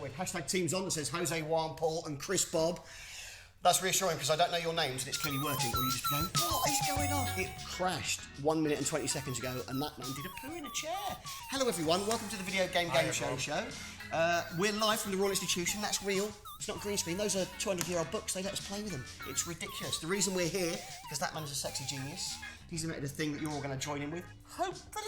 reassuring. Hashtag Teams On that says Jose, Juan, Paul and Chris Bob. That's reassuring because I don't know your names and it's clearly working. Or you just going, what is going on? It crashed 1 minute and 20 seconds ago and that man did a poo in a chair. Hello everyone, welcome to the Video Game Show. We're live from the Royal Institution, that's real. It's not green screen, those are 200-year-old books, they let us play with them. It's ridiculous. The reason we're here, because that man is a sexy genius. He's invented a thing that you're all going to join in with, hopefully.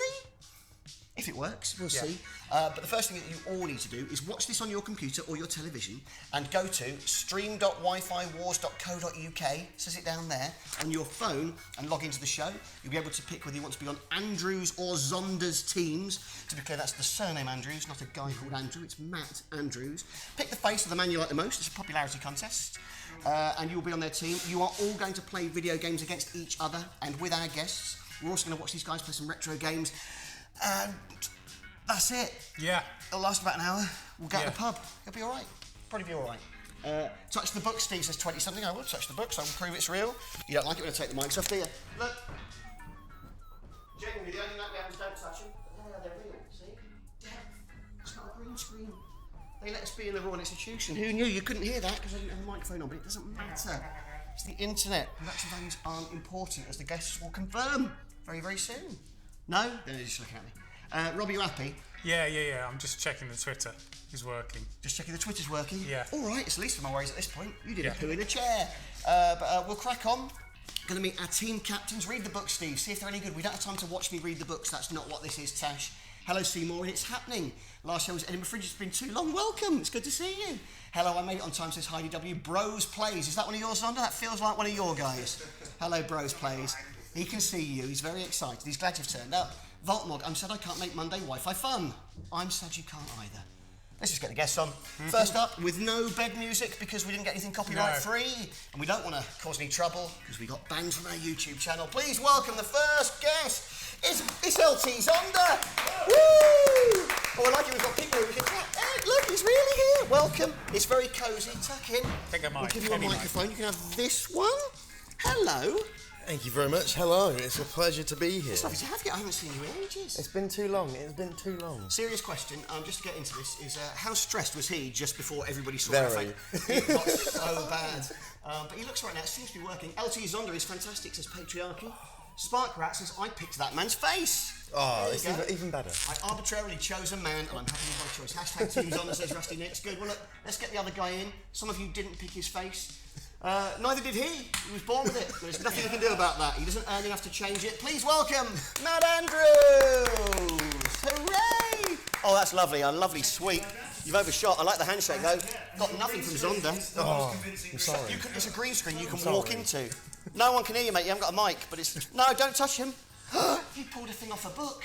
If it works, we'll see. But the first thing that you all need to do is watch this on your computer or your television and go to stream.wifiwars.co.uk, says it down there, on your phone and log into the show. You'll be able to pick whether you want to be on Andrews or Zonda's teams. To be clear, that's the surname Andrews, not a guy called Andrew, it's Matt Andrews. Pick the face of the man you like the most, it's a popularity contest. And you'll be on their team. You are all going to play video games against each other and with our guests. We're also going to watch these guys play some retro games. And that's it. Yeah. It'll last about an hour. We'll get to the pub. It'll be all right. Probably be all right. Touch the book, Steve says 20-something. I will touch the books. I will prove it's real. You don't like it when I take the mics off, do you? Look. Genuinely, the only night we haven't don't touch them. But they're real, see? It's not a green screen. They let us be in the Royal Institution. Who knew? You couldn't hear that because I didn't have a microphone on, but it doesn't matter. It's the internet. Production values aren't important, as the guests will confirm very, very soon. No? Then they're just looking at me. Rob, are you happy? Yeah. I'm just checking the Twitter. It's working. Just checking the Twitter's working? Yeah. All right, it's the least of my worries at this point. You did a poo in a chair. But we'll crack on. Going to meet our team captains. Read the books, Steve. See if they're any good. We don't have time to watch me read the books. That's not what this is, Tash. Hello, Seymour, and it's happening. Last show was Edinburgh Fringe. It's been too long. Welcome. It's good to see you. Hello, I made it on time, says Heidi W. Bros Plays. Is that one of yours, Zonda? That feels like one of your guys. Hello, Bros Plays. He can see you. He's very excited. He's glad you've turned up. Voltmog, I'm sad I can't make Monday Wi-Fi fun. I'm sad you can't either. Let's just get the guests on. First up, with no bed music because we didn't get anything copyright free, and we don't want to cause any trouble because we got banned from our YouTube channel. Please welcome the first guest. It's LT Zonda. Woo! Oh, I like it. We've got people who we can look, he's really here. Welcome. It's very cosy. Tuck in. We'll give you a microphone. You can have this one. Hello. Thank you very much. Hello, it's a pleasure to be here. It's lovely to have you. I haven't seen you in ages. It's been too long. Serious question, just to get into this, is how stressed was he just before everybody saw him? Very. It got so bad. But he looks right now, it seems to be working. LT Zonda is fantastic, says Patriarchy. Spark Rat says, I picked that man's face. Oh, it's even better. I arbitrarily chose a man, and I'm happy with my choice. Hashtag Teams On, says Rusty Nicks. Good, well look, let's get the other guy in. Some of you didn't pick his face. Neither did he. He was born with it. There's nothing he can do about that. He doesn't earn enough to change it. Please welcome Matt Andrews. Hooray! Oh, that's lovely. A lovely sweep. You've overshot. I like the handshake though. Got nothing from Zonda. Oh, I'm sorry. It's a green screen you can walk into. No one can hear you, mate. You haven't got a mic, but it's... No, don't touch him. He pulled a thing off a book.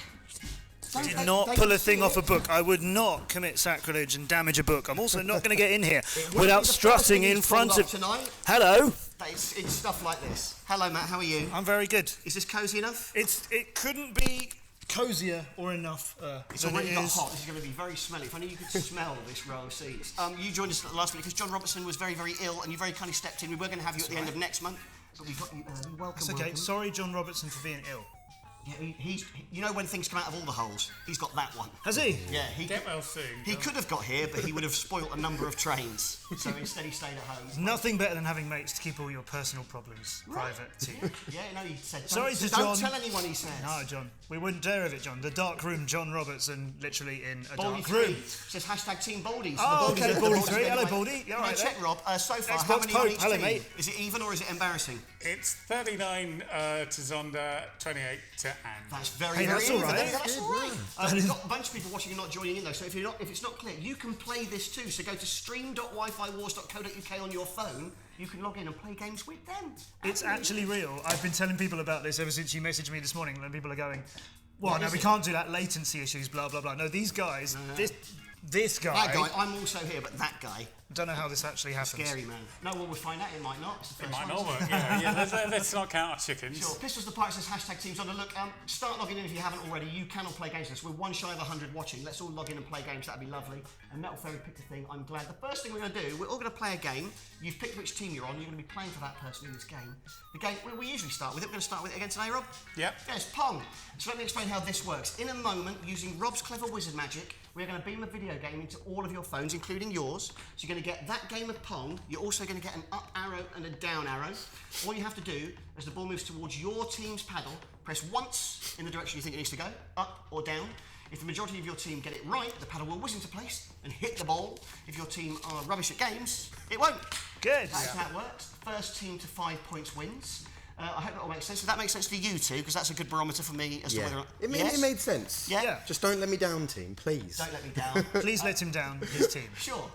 Did not pull a thing off a book. I would not commit sacrilege and damage a book. I'm also not going to get in here without strutting in front of... Tonight. Hello. It's stuff like this. Hello, Matt. How are you? I'm very good. Is this cosy enough? It couldn't be cosier or enough. It's already got hot. This is going to be very smelly. If only you could smell this row of seats. You joined us last week because John Robertson was very, very ill, and you very kindly stepped in. We were going to have you at the end of next month, but we got you early. Welcome. It's okay. Welcome. Sorry, John Robertson, for being ill. Yeah, you know when things come out of all the holes, he's got that one. Has he? Yeah, Get well soon. He could have got here, but he would have spoilt a number of trains. So instead he stayed at home. Nothing better than having mates to keep all your personal problems private to you. Yeah, no, he said, Don't tell anyone, he says. No, John, we wouldn't dare have it, John. The dark room, John Robertson, literally in a Baldy dark room. Says hashtag Team Baldy. So oh, okay, Baldy 3. Hello, anyway. Baldy. You all right, check, Rob. So far, Xbox how many Pope. on each Hello, team? mate. Is it even or is it embarrassing? It's 39 to Zonda, 28 to Anne. That's very, hey, that's very all right. even. That's all right. We've got a bunch of people watching and not joining in though, so if it's not clear, you can play this too. So go to stream.wifiwars.co.uk on your phone. You can log in and play games with them. It's actually real. I've been telling people about this ever since you messaged me this morning, and people are going, well, no, we can't do that, latency issues, blah, blah, blah. No, these guys, this guy... That guy, I'm also here, but that guy... I don't know how this actually happens. Scary, man. No, well, we'll find out. It might not. It's the first It might one, not work, yeah. Let's not count our chickens. Sure. Pistols the Pirate says hashtag Teams On. Look, start logging in if you haven't already. You can all play games with us. We're one shy of 100 watching. Let's all log in and play games. That'd be lovely. And Metal Fairy picked a thing. I'm glad. The first thing we're going to do, we're all going to play a game. You've picked which team you're on. You're going to be playing for that person in this game. The game, we usually start with it. We're going to start with it again today, Rob? Yep. Yes, Pong. So let me explain how this works. In a moment, using Rob's clever wizard magic, We're going to beam a video game into all of your phones, including yours. So you're going to get that game of Pong. You're also going to get an up arrow and a down arrow. All you have to do, as the ball moves towards your team's paddle, press once in the direction you think it needs to go, up or down. If the majority of your team get it right, the paddle will whiz into place and hit the ball. If your team are rubbish at games, it won't. Good. That's how it works. First team to 5 points wins. I hope that all makes sense. Does that make sense to you two? Because that's a good barometer for me as to whether or not... It made sense. Yeah? Just don't let me down, team, please. Don't let me down. Please let him down, his team. Sure.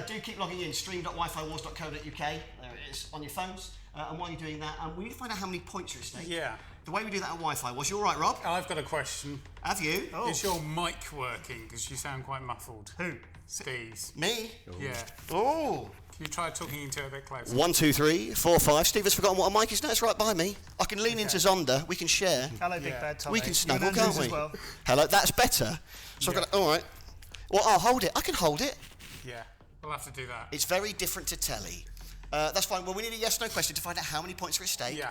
Do keep logging in, stream.wifiwars.co.uk. There it is on your phones. And while you're doing that, we need to find out how many points are at stake. Yeah. The way we do that on Wi-Fi was, you all right, Rob? I've got a question. Have you? Oh. Is your mic working? Because you sound quite muffled. Who? Steve's. Me? Yeah. Oh. Can you try talking into it a bit closer? 1, 2, 3, 4, 5. Steve has forgotten what a mic is. No, it's right by me. I can lean into Zonda. We can share. Hello, Big Bad Tommy. We can snuggle, You and can't Andrews we? as well. Hello, that's better. So I've got to, all right. Well, I'll hold it. I can hold it. Yeah. We'll have to do that. It's very different to telly. That's fine. Well, we need a yes/no question to find out how many points are at stake. Yeah.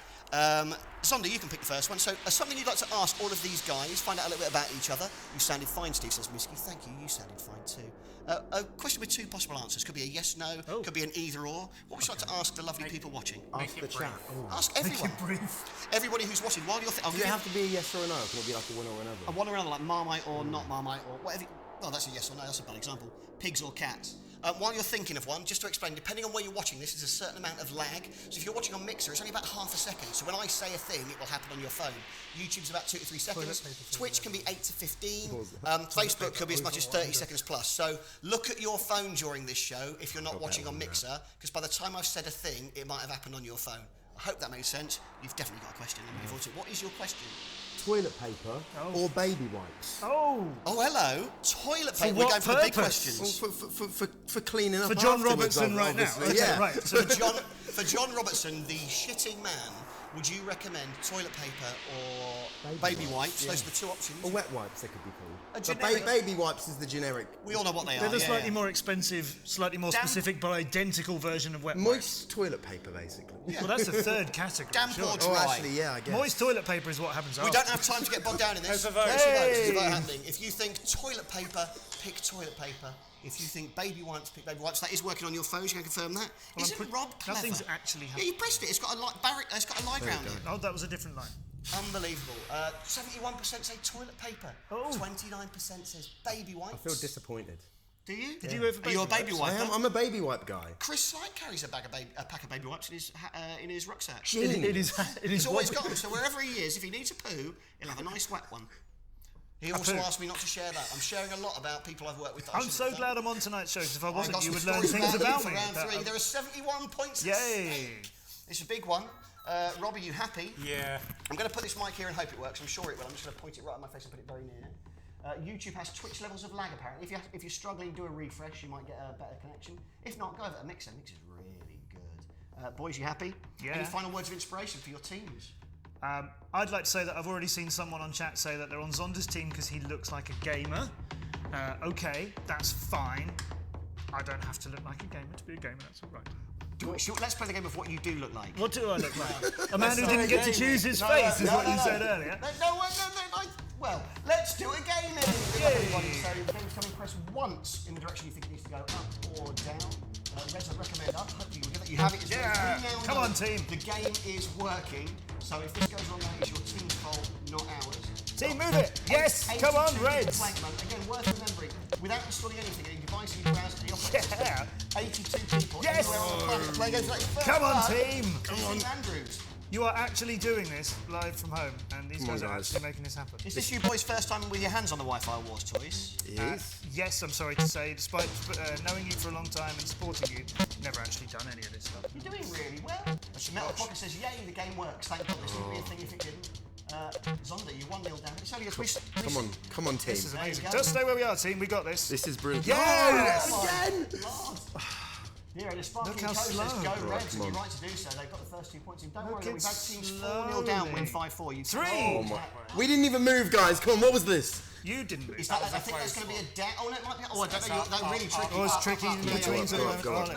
Zonda, you can pick the first one. So, something you'd like to ask all of these guys, find out a little bit about each other. You sounded fine, Steve, says Misky. Thank you. You sounded fine too. A question with 2 possible answers. Could be a yes/no. Could be an either/or. What would you like to ask the lovely people watching? Ask the chat. Ask everyone. Everybody who's watching. While you're Does it have to be a yes or a no? Can it be like a one or another? a one or another, like Marmite or not Marmite or whatever. Well, that's a yes or no. That's a bad example. Pigs or cats. While you're thinking of one, just to explain, depending on where you're watching this, there's a certain amount of lag. So if you're watching on Mixer, it's only about half a second. So when I say a thing, it will happen on your phone. YouTube's about 2 to 3 seconds. Twitch can be 8 to 15. Facebook could be as much as 30 seconds plus. So look at your phone during this show if you're not watching on Mixer, because by the time I've said a thing, it might have happened on your phone. I hope that made sense. You've definitely got a question. I'm looking forward to it. What is your question? Toilet paper or baby wipes? Oh. Oh, hello. Toilet paper. what We're going for the big purpose? questions. For cleaning up For John afterwards, Robertson right now. obviously. Okay, Yeah. right. So For John Robertson, the shitting man, would you recommend toilet paper or baby wipes? Those are the 2 options. Or wet wipes, they could be called. A But generic- baby wipes is the generic. We all know what they are. they're the yeah, slightly yeah. more expensive, slightly more Damp- specific but identical version of wet wipes. Moist toilet paper, basically. Well, that's the third category. Damp sure. or dry. Oh, actually, yeah, I guess. Moist toilet paper is what happens We after. don't have time to get bogged down in this. There's a vote. There's a vote. There's a vote Hey! happening. If you think toilet paper, pick toilet paper. If you think baby wipes, pick baby wipes. That is working on your phones. You can confirm that. Well, Isn't I'm Rob clever? Nothing's actually Yeah, happened. you pressed it. It's got a light It's got a light round it. Oh, that was a different line. Unbelievable. 71% say toilet paper. Oh. 29% says baby wipes. I feel disappointed. Do you? Did you ever Are you a baby wipes? wiper? I'm a baby wipe guy. Chris Slight carries a pack of baby wipes in his rucksack. It is. He's always got them, so wherever he is, if he needs a poo, he'll have a nice wet one. He also poo. asked me not to share that. I'm sharing a lot about people I've worked with. That I I'm shouldn't so have done. glad I'm on tonight's show, because if I I've wasn't, got you some would learn stories things about you me. for round that- 3. There are 71 points. at Yay! stake. It's a big one. Rob, are you happy? Yeah. I'm going to put this mic here and hope it works. I'm sure it will. I'm just going to point it right on my face and put it very near. YouTube has Twitch levels of lag, apparently. If you're struggling, do a refresh. You might get a better connection. If not, go over to Mixer. Mixer's really good. Boys, you happy? Yeah. Any final words of inspiration for your teams? I'd like to say that I've already seen someone on chat say that they're on Zonda's team because he looks like a gamer. Okay, that's fine. I don't have to look like a gamer to be a gamer, that's all right. Let's play the game of what you do look like. What do I look like? A man who didn't get to choose his face is what you said earlier. Well, let's do a game then. Everybody. So the game's coming, press once in the direction you think it needs to go, up or down. Reds, I'd recommend up. Hopefully you'll get that. You have it. It's Yeah. free now. Come on, team. The game is working. So if this goes wrong, that is your team's fault, not ours. Team, move it. Yes, come on, 82 Reds. blank mode. Again, worth remembering. Without installing anything, any device, any browser, any operating Yeah. system, 82 people Yes. anywhere on the planet play games like first Come on, blood. team. Come on, Andrews. You are actually doing this live from home, and these guys are guys. actually making this happen. Is this you boys' first time with your hands on the Wi-Fi Wars toys? Yes, I'm sorry to say, despite knowing you for a long time and supporting you, never actually done any of this stuff. You're doing really well. Metal Pocket says, yay, the game works. Thank God. This wouldn't be a thing if it didn't. Zonda, you 1-0 down. It's only a twist. Come on, team. This is amazing. go. Just stay where we are, team. We got this. This is brilliant. Yes! Again! Yeah, the Sparkling Look how Coast says slow. go Right, Reds, come and you're on. right to do so. They've got the first 2 points in. Don't Look worry, though, it we've had teams 4-0 down, win 5-4. You 3. Oh my. We didn't even move, guys. Come on, what was this? You didn't move. Is that, I think that's going to be a down. Oh, no, it might be. Oh, I don't know. They're really tricky. Oh, it's tricky in between. Go on, go on.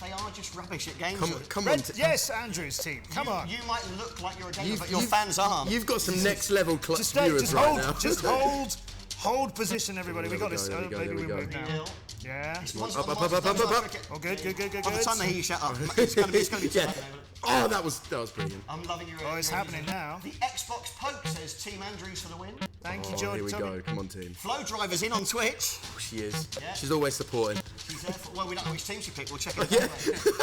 They are just rubbish at games. Come on. Yes, Andrew's team. Come on. You might look like you're a gamer, but your fans aren't. You've got some next level Just stay. viewers Just right hold. now. Just Hold position, everybody. We got this. There we go, there we go. move now. Yeah. Up. Oh, good. By the time they hear you shut up, it's going to be Yeah. Oh, that was brilliant. I'm loving your. Oh, it's happening now. The Xbox Pope says Team Andrews for the win. Thank you, Oh, George. here we Tommy. go. Come on, team. Flow Driver's in on Twitch. She is. Yeah. She's always supporting. She's there for, well, we don't know which team she picked. We'll check it out.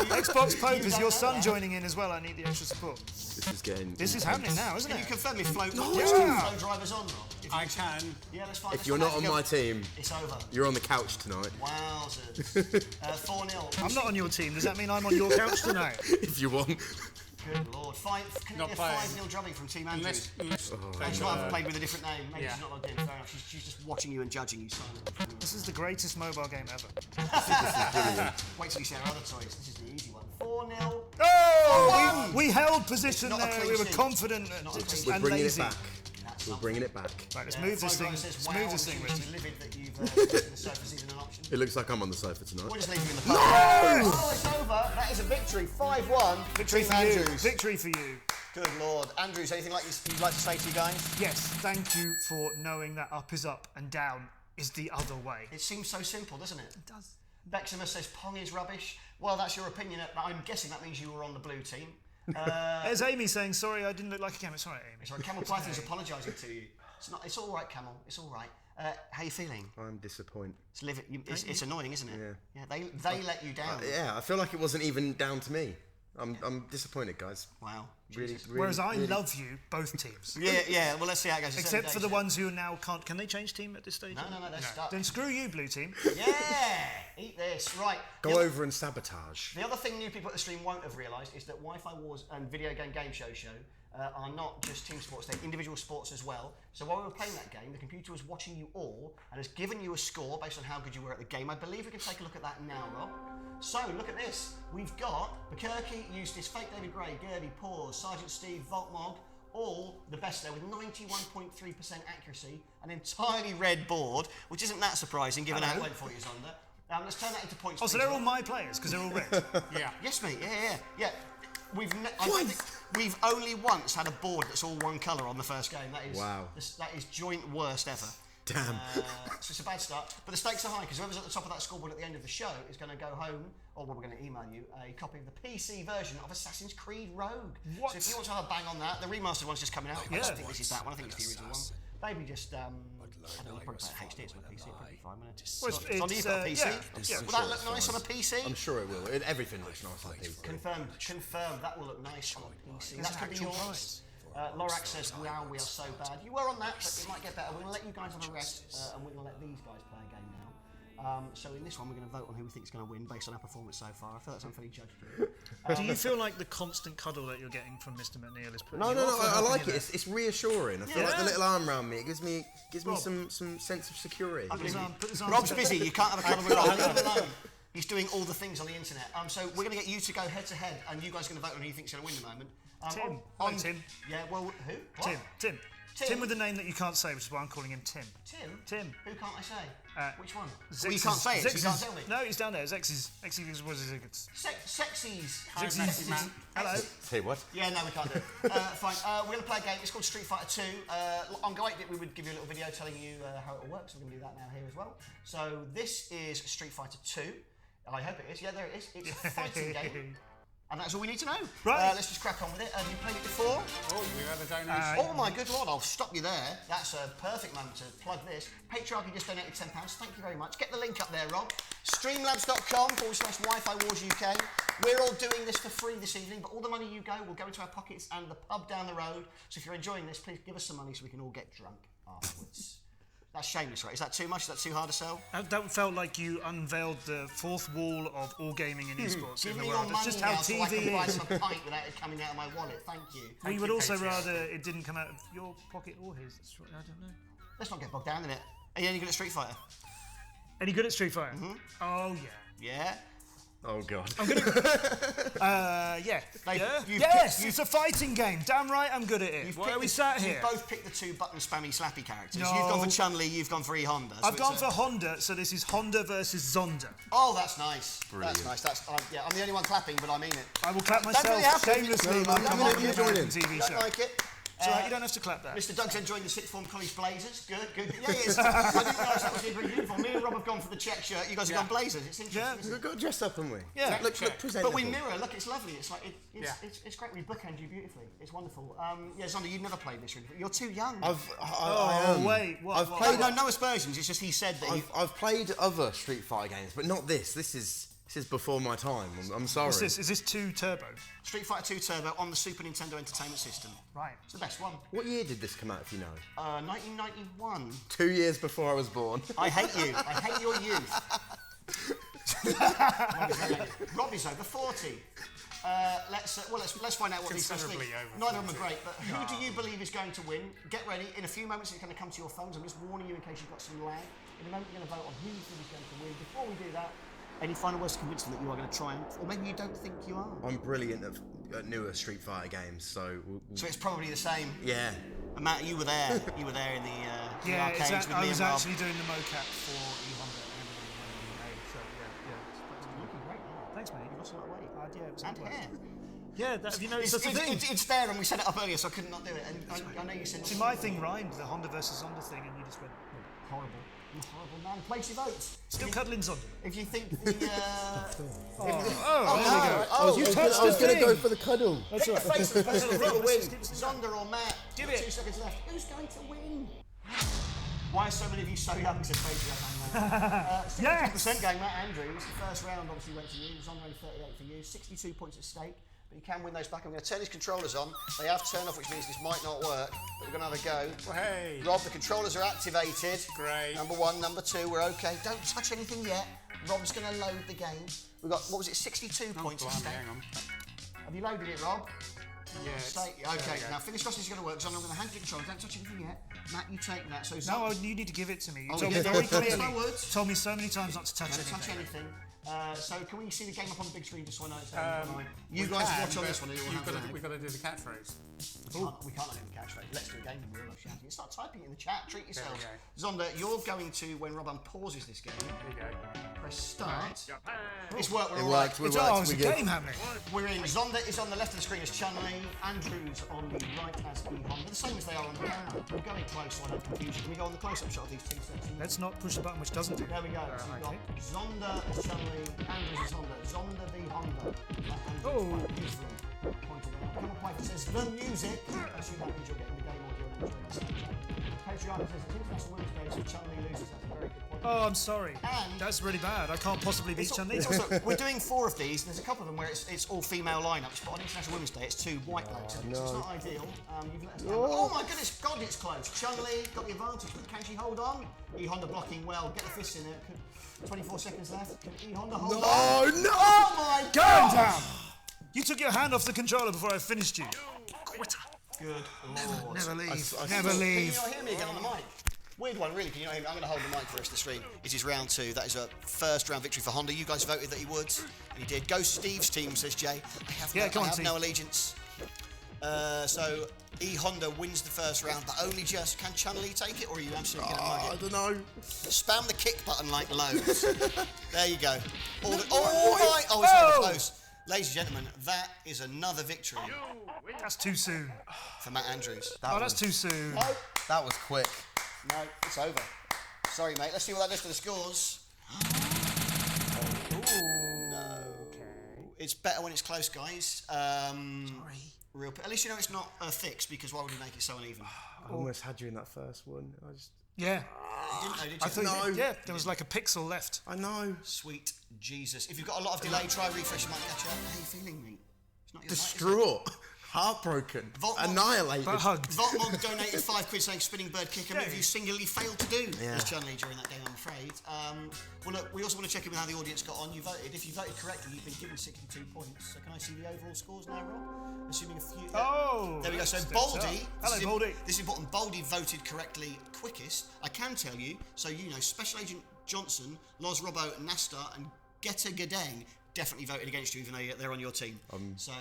Xbox Pope, You is don't your know son that. joining in as well? I need the extra support. This is happening now, isn't Can you it? confirm if Flow Driver's on, Rob? I can. Yeah, that's fine. If you're not on my team, It's over. you're on the couch tonight. Wowzers. 4-0. I'm not on your team. Does that mean I'm on your couch tonight? If you want. Good lord. Can it Not be a playing. 5-0 drubbing from Team Andrews? Unless She might have played with a different name. Maybe Yeah. she's not logged in. Fair enough. She's just watching you and judging you silently. This is the greatest mobile game ever. Wait till you see our other toys. This is the easy one. 4-0. Oh, we held position Not a there. clean We were sheet. confident Not a clean We're and bringing lazy. it back. We're bringing it back. Right, let's move this thing. Says, Let's move this thing, she's Richard. livid that you've taken the sofa seat as an option. It looks like I'm on the sofa tonight. We'll just leave you in the pub. Oh, it's over. That is a victory. 5-1. Victory Team for you. Andrews. Victory for you. Good lord. Andrews, anything you'd like to say to you guys? Yes, thank you for knowing that up is up and down is the other way. It seems so simple, doesn't it? It does. Beximus says Pong is rubbish. Well, that's your opinion. I'm guessing that means you were on the blue team. There's Amy saying, sorry, I didn't look like a camel. Sorry, Amy. Sorry, Camel Python's apologising to you. It's all right, Camel. It's all right. How you feeling? I'm disappointed. It's annoying, isn't it? Yeah. They let you down. Yeah, I feel like it wasn't even down to me. I'm disappointed, guys. Wow. Really, Jesus. really, Whereas I really. love you, both teams. Yeah. Well, let's see how it goes. It's Except 7 for days, the ones who now can't. Can they change team at this stage? No, they're stuck. Then screw you, blue team. Yeah. Eat this. Right. Go over and sabotage. The other thing new people at the stream won't have realised is that Wi-Fi Wars and Video Game Show are not just team sports, they're individual sports as well. So while we were playing that game, the computer was watching you all and has given you a score based on how good you were at the game. I believe we can take a look at that now, Rob. So look at this. We've got McKirky, Eustace, Fake David Gray, Gerby, Pause, Sergeant Steve, Voltmog, all the best there with 91.3% accuracy, an entirely red board, which isn't that surprising given how it went for you, Zonda. Let's turn that into points. Oh, so please, they're all Rob. my players because they're all red. Yeah. Yes, mate. Yeah. We've only once had a board that's all one colour on the first game. That is Wow. That is joint worst ever. Damn. So it's a bad start, but the stakes are high because whoever's at the top of that scoreboard at the end of the show is going to go home, or we're going to email you a copy of the PC version of Assassin's Creed Rogue. What? So if you want to have a bang on that, the remastered one's just coming out. I Yeah. don't think this is that one. I think it's the original one. Maybe just I don't know, probably play HD. It's on a PC. It'll probably be fine, won't it? Well, Zonda, you've got a PC. yeah. Will that look nice on a PC? I'm sure it will. Everything looks nice on PC. Confirmed. That will look nice on a PC. There's That an could be actual yours. prize. Lorax says, wow, we are so bad. You were on that, but it might get better. We're going to let you guys have a rest, and we're going to let these guys play a game now. So in this one, we're going to vote on who we think is going to win based on our performance so far. I feel that's unfairly judged. Do you feel like the constant cuddle that you're getting from Mr. McNeil is putting No, you off or I helping like you it. It's reassuring. I feel like the little arm around me. It gives me Rob. some sense of security. Put his arm Rob's together. busy. You can't have a cuddle with Rob. Leave him alone. He's doing all the things on the internet. So we're going to get you to go head to head, and you guys are going to vote on who you think's going to win the moment. Tim. Tim. Yeah. Well, who? What? Tim. Tim with the name that you can't say, which is why I'm calling him Tim. Tim. Who can't I say? Which one? Zex's- Well, you can't say it. So you can't tell me. No, he's down there. X's was his. Sexies. Sexy man. Hello. Say what? Yeah, no, we can't do it. Fine. We're going to play a game. It's called Street Fighter 2. On Go 8 we would give you a little video telling you how it all works. We're going to do that now here as well. So this is Street Fighter 2. I hope it is. Yeah, there it is. It's a fighting game. And that's all we need to know. Right. Let's just crack on with it. Have you played it before? Oh, we had a donation. Oh my good lord, I'll stop you there. That's a perfect moment to plug this. Patriarchy just donated £10. Thank you very much. Get the link up there, Rob. Streamlabs.com/Wi-Fi Wars UK. We're all doing this for free this evening, but all the money you go will go into our pockets and the pub down the road. So if you're enjoying this, please give us some money so we can all get drunk afterwards. That's shameless, right? Is that too much? Is that too hard to sell? That felt like you unveiled the fourth wall of all gaming and esports Give in the me your world. money That's just now how so I can buy TV is. some pint without it coming out of my wallet. Thank you. We would also rather it didn't come out of your pocket or his. That's right, I don't know. Let's not get bogged down in it. Are you any good at Street Fighter? Any good at Street Fighter? Oh yeah. Yeah? Oh god. Yeah. You've Yes, picked- it's a fighting game. Damn right, I'm good at it. Why are we sat here? You've both picked the two button spammy slappy characters. No. You've gone for Chun-Li, you've gone for E-Honda. So I've gone it's for Honda, so this is Honda versus Zonda. Oh, that's nice. Brilliant. That's nice. I'm the only one clapping, but I mean it. I will clap really myself have to. shamelessly No, like no, I'm no, on no, the no, American no. TV Don't show. like it. It's all right, you don't have to clap that. Mr. Doug's enjoying the sixth form college blazers. Good, good. Yeah, he is. I didn't realise that was the agreed uniform. Me and Rob have gone for the check shirt. You guys have gone blazers. It's interesting. Yeah. Isn't We've it? got dressed up, haven't we? Yeah. Look presentable. But we mirror. Look, it's lovely. It's like it's great. We bookend you beautifully. It's wonderful. Yeah, Zonda, you've never played this. You're too young. I am. Wait, what? I've played. No aspersions. It's just he said that. I've played other Street Fighter games, but not this. This is before my time. I'm sorry. What's this? Is this 2 Turbo? Street Fighter 2 Turbo on the Super Nintendo Entertainment System. Right. It's the best one. What year did this come out, if you know? 1991. 2 years before I was born. I hate you. I hate your youth. Rob is over 40. Let's find out what these guys think. Considerably over Neither of them are great, but who do you believe is going to win? Get ready. In a few moments, it's going to come to your phones. I'm just warning you in case you've got some lag. In a moment, we're going to vote on who you think is going to win. Before we do that, any final words to convince them that you are going to triumph, or maybe you don't think you are? I'm brilliant at newer Street Fighter games, so... So it's probably the same. Yeah. And Matt, you were there. You were there in the Yeah, arcades with I me was and Rob. actually doing the mocap for E-Honda and everything. So yeah. Looking great. Thanks, mate. You lost a lot of weight. Yeah, it was And good. hair. Yeah, have you noticed that's the thing? It's there, and we set it up earlier, so I couldn't not do it. And I know you said. See, my thing rhymed, the Honda versus Zonda thing, and you just went, horrible. You horrible man. Place your votes. still cuddling Zonda. If you think the. There we go. I was going to go for the cuddle. Pick the face of the person who will win. Zonda or Matt. Give it. 2 seconds left. Who's going to win? Why are so many of you so young? Said Fraser. 62% going Matt Andrews. The first round obviously went to you. Zonda only 38 for you. 62 points at stake. But you can win those back. I'm going to turn these controllers on. They have turned off, which means this might not work. But we're going to have a go. Well, hey. Rob, the controllers are activated. Great. Number 1, number 2, we're okay. Don't touch anything yet. Rob's going to load the game. We've got, what was it, 62 points at Blimey, stake. hang on. Have you loaded it, Rob? Yes. Okay, now fingers crossed this is going to work. So I'm going to hand you the controller. Don't touch anything yet. Matt, you take that. So No, you need to give it to me. You Oh, told yeah, me very don't touch clearly. my words. Told me so many times not to touch Don't anything. touch anything. So can we see the game up on the big screen just so I know it's there? You guys watch on this one. We've got to do the catchphrase. We can't let him catchphrase. Let's do a game and we'll have shouting. Start typing in the chat. Treat yourself. There Zonda, you're going to, when Rob unpauses this game, There you go. press start. It's worked. We're It all right. worked. We It's worked. a We good. game happening. We're in. Zonda is on the left of the screen as Chun-Li. Andrews on the right as E-Honda. The same as they are on the camera. We're going close so I don't confuse you. Can we go on the close-up shot of these two sections? Let's not push the button which doesn't do. There we go. So we've got Okay. Zonda as Chun-Li, Andrews as Honda. Zonda v Honda. Oh. Beautifully pointed out. Come on, Piper says the music. I assume that means you're getting the game audio. Patreon says it's International Women's Day, so Chun-Li loses. That's a very good point. Oh, I'm sorry. And- That's really bad. I can't possibly beat Chun-Li. It's also, we're doing 4 of these. There's a couple of them where it's all female lineups, but on International Women's Day, it's 2 white blokes. So it's not ideal. You've let us down. Oh my goodness, God, it's close. Chun-Li got the advantage, but can she hold on? E-Honda blocking well. Get the fists in there. 24 seconds left. Can E-Honda hold on? Oh, no! Oh my Go God! down! You took your hand off the controller before I finished you. Quitter. Good Lord. Never leave. I Never Can you leave. not hear me again on the mic? Weird one, really. Can you not hear me? I'm going to hold the mic for the rest of the stream. It is round 2. That is a first round victory for Honda. You guys voted that he would, and he did. Go Steve's team, says Jay. I have no allegiance. So E-Honda wins the first round, but only just. Can Chun-Li take it, or are you absolutely going to mug I it? don't know. Spam the kick button like loads. There you go. It's over close. Ladies and gentlemen, that is another victory That's too soon. for Matt Andrews. That's too soon. No, That was quick. no, it's over. Sorry, mate. Let's see what that does to the scores. No. It's better when it's close, guys. Sorry. At least you know it's not fixed, because why would we make it so uneven? I almost had you in that first one. Yeah. You didn't know, did you? I thought No. yeah, there was like a pixel left. I know. Sweet Jesus. If you've got a lot of delay, try refresh. You might catch up. How are you feeling, mate? It's not your night, is it? Distraught. Heartbroken. Voltmog- Annihilated. But hugged. Voltmog donated £5 saying spinning bird kick, a move you singularly failed to do Yeah. as Chun-Li during that game, I'm afraid. Well, look, we also want to check in with how the audience got on. You voted. If you voted correctly, you've been given 62 points. So can I see the overall scores now, Rob? Assuming a few. Oh, There we go. So steps Baldy. up. Hello, Baldy. This is important. Baldy voted correctly quickest. I can tell you, so you know, Special Agent Johnson, Loz Robbo, Nasta, and Geta Gadeng definitely voted against you, even though they're on your team. So.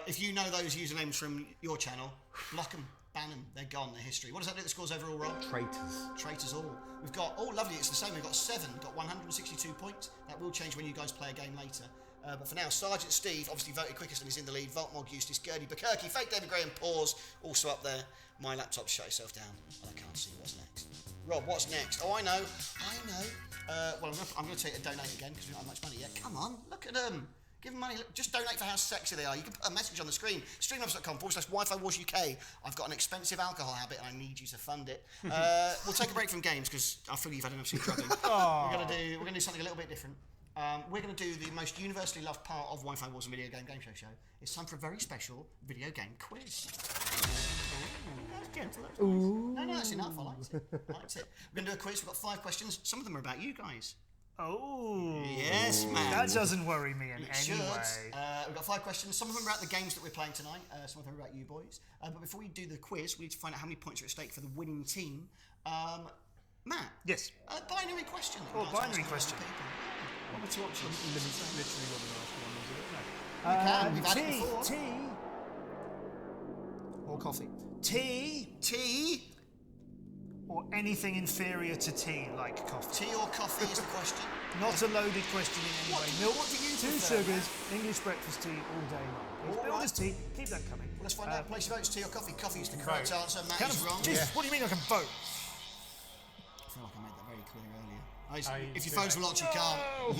If you know those usernames from your channel, block them, ban them, they're gone, they're history. What does that do to the scores overall, Rob? Traitors. Traitors all. We've got, oh lovely, it's the same, we've got 7, got 162 points. That will change when you guys play a game later. But for now, Sergeant Steve, obviously voted quickest and is in the lead. Voltmog, Eustace, Gurdy, Bukirky, Fake David Gray and Pause, also up there. My laptop shut itself down, and I can't see what's next. Rob, what's next? Oh, I know. Well, I'm going to take a donate again because we don't have much money yet. Come on, look at them. Give them money. Just donate for how sexy they are. You can put a message on the screen. Streamlabs.com/Wi-Fi Wars UK. I've got an expensive alcohol habit and I need you to fund it. We'll take a break from games because I feel you've had enough drugging. We're going to do something a little bit different. We're going to do the most universally loved part of Wi-Fi Wars and Video Game Show. It's time for a very special video game quiz. That's gentle. No, that's enough. I liked it. We're going to do a quiz. We've got 5 questions. Some of them are about you guys. Oh. Yes, man. That doesn't worry me in any way. We've got 5 questions. Some of them are about the games that we're playing tonight. Some of them are about you boys. But before we do the quiz, we need to find out how many points are at stake for the winning team. Matt. Yes. Binary question. Binary question. What are the 2 options? Literally You can. We've had it before. Tea or coffee? Tea or anything inferior to tea, like coffee. Tea or coffee is the question. Not a loaded question in any way. Milk, what do you 2 prefer, sugars, English breakfast tea all day long. Please build us tea. Keep that coming. Let's find out. Place your votes, tea or coffee. Coffee is the correct answer. Matt is wrong. Jesus, what do you mean I can vote? I feel like I made that very clear earlier. If your phone's locked, you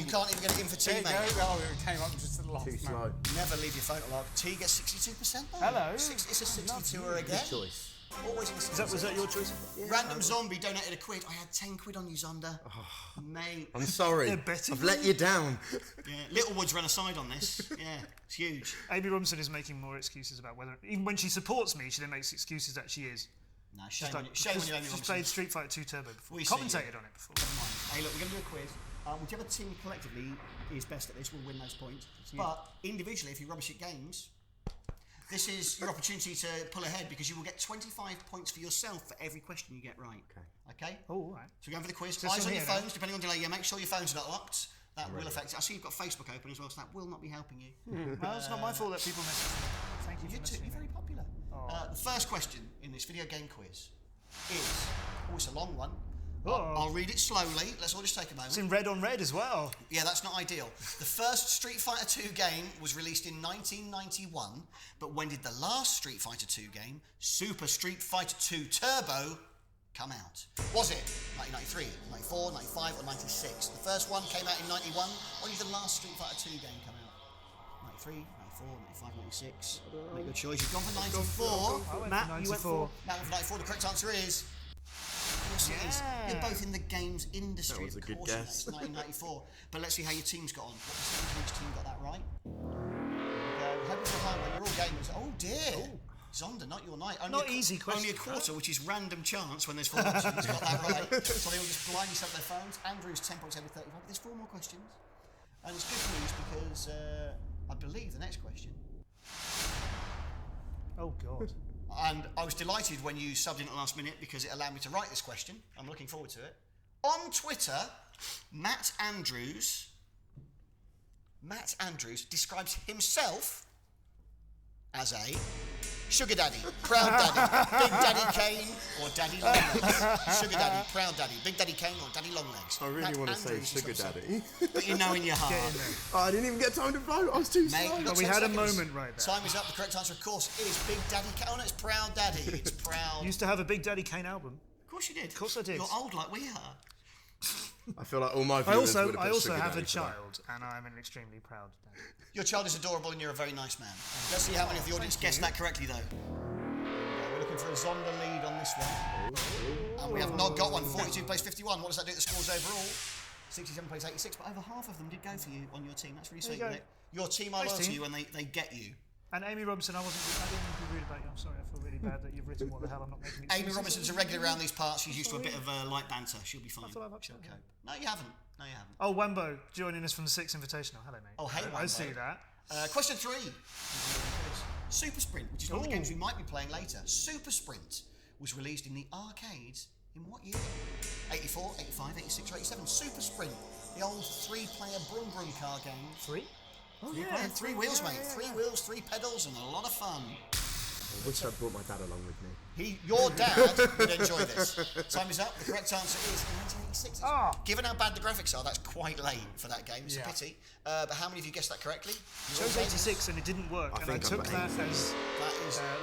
can't even get it in for tea, There you mate. go. Oh, it came up just at the last Too slow. moment. Never leave your phone locked. Tea gets 62%. Hello. It's a 62er again. Good choice. Always in the Was that your choice? Yeah. Random Zombie donated a quid. I had 10 quid on you, Zonda. Mate. I'm sorry. They're better I've than let you down. Yeah, Littlewood's run aside on this. Yeah, it's huge. Amy Robinson is making more excuses about whether, even when she supports me, she then makes excuses that she is. No, shame on you, Amy She's Robinson. played Street Fighter 2 Turbo before. We see Commentated on it before. Never mind. Hey, look, we're going to do a quiz. Whichever team collectively is best at this will win those points. But individually, if you rubbish at games, this is your opportunity to pull ahead because you will get 25 points for yourself for every question you get right. Okay? Oh, all right. So we're going for the quiz. So Eyes on your here now. phones, depending on delay. Yeah, make sure your phones are not locked. That will affect it. I see you've got Facebook open as well, so that will not be helping you. Well, it's not my fault that people message me. Thank you for You're messaging me. very popular. The first question in this video game quiz is, it's a long one. I'll read it slowly. Let's all just take a moment. It's in red on red as well. Yeah, that's not ideal. The first Street Fighter 2 game was released in 1991, but when did the last Street Fighter 2 game, Super Street Fighter 2 Turbo, come out? Was it 1993, 94, 95 or 96? The first one came out in 91. When did the last Street Fighter 2 game come out? 93, 94, 95, 96. Make your choice. You've gone for 94. Matt, you went for... Matt went for 94. The correct answer is... Of course it is. You're both in the games industry. That was a good Of course guess. It's 1994. But let's see how your team's got on. What percentage of each team got that right? There we go. Hoping for home when you're all gamers. Oh dear. Zonda, not your night. Not easy question. Only a quarter, which is random chance when there's 4 options. Got that right. So they all just blindly set their phones. Andrew's 10 points over 35. But there's 4 more questions. And it's good news because I believe the next question. Oh, God. And I was delighted when you subbed in at the last minute because it allowed me to write this question. I'm looking forward to it. On Twitter, Matt Andrews describes himself as a sugar daddy, proud daddy, big daddy Kane or daddy long legs. Sugar daddy, proud daddy, big daddy Kane or daddy long legs. I really Matt want to say Andrews sugar describes daddy. himself. But you know in your heart. Get in there. Oh, I didn't even get time to vote. I was too Mate, slow. you've got We 10 had a seconds. moment right there. Time is up. The correct answer, of course, is Big Daddy Kane. Oh, no, it's Proud Daddy. It's Proud. Used to have a Big Daddy Kane album. Of course you did. Of course I did. You're old like we are. I feel like all my I viewers also would have put sugar have a daddy for that. child, and I'm an extremely proud dad. Your child is adorable and you're a very nice man. Let's see how many of the audience guessed that correctly, though. We're looking for a Zonda lead on this one. And we have not got one. 42 plays 51. What does that do to the scores overall? 67 plays 86, but over half of them did go for you on your team. That's really sweet, you go. isn't it? Your team are Thanks, loyal to team. you when they get you. And Amy Robinson, I didn't mean to be rude about you. I'm sorry. I feel really bad that you've written what the hell I'm not making excuses. Amy Robinson's a regular around these parts. She's used to a bit of light banter. She'll be fine. I feel I've upset She'll her. cope. No, you haven't. No, you haven't. Oh, Wambo joining us from the 6th Invitational. Hello, mate. Oh, hey, I Wambo. see that. Question 3. Super Sprint, which is one of the games we might be playing later. Super Sprint was released in the arcades in what year? 84, 85, 86 or 87. Super Sprint, the old 3-player brum brum car game. 3? Oh, Three wheels, mate. 3 wheels, 3 pedals, and a lot of fun. I wish I'd brought my dad along with me. Your dad would enjoy this. Time is up. The correct answer is 1986. Given how bad the graphics are, that's quite late for that game. It's a pity. But how many of you guessed that correctly? It chose 86 and it didn't work, and I took that as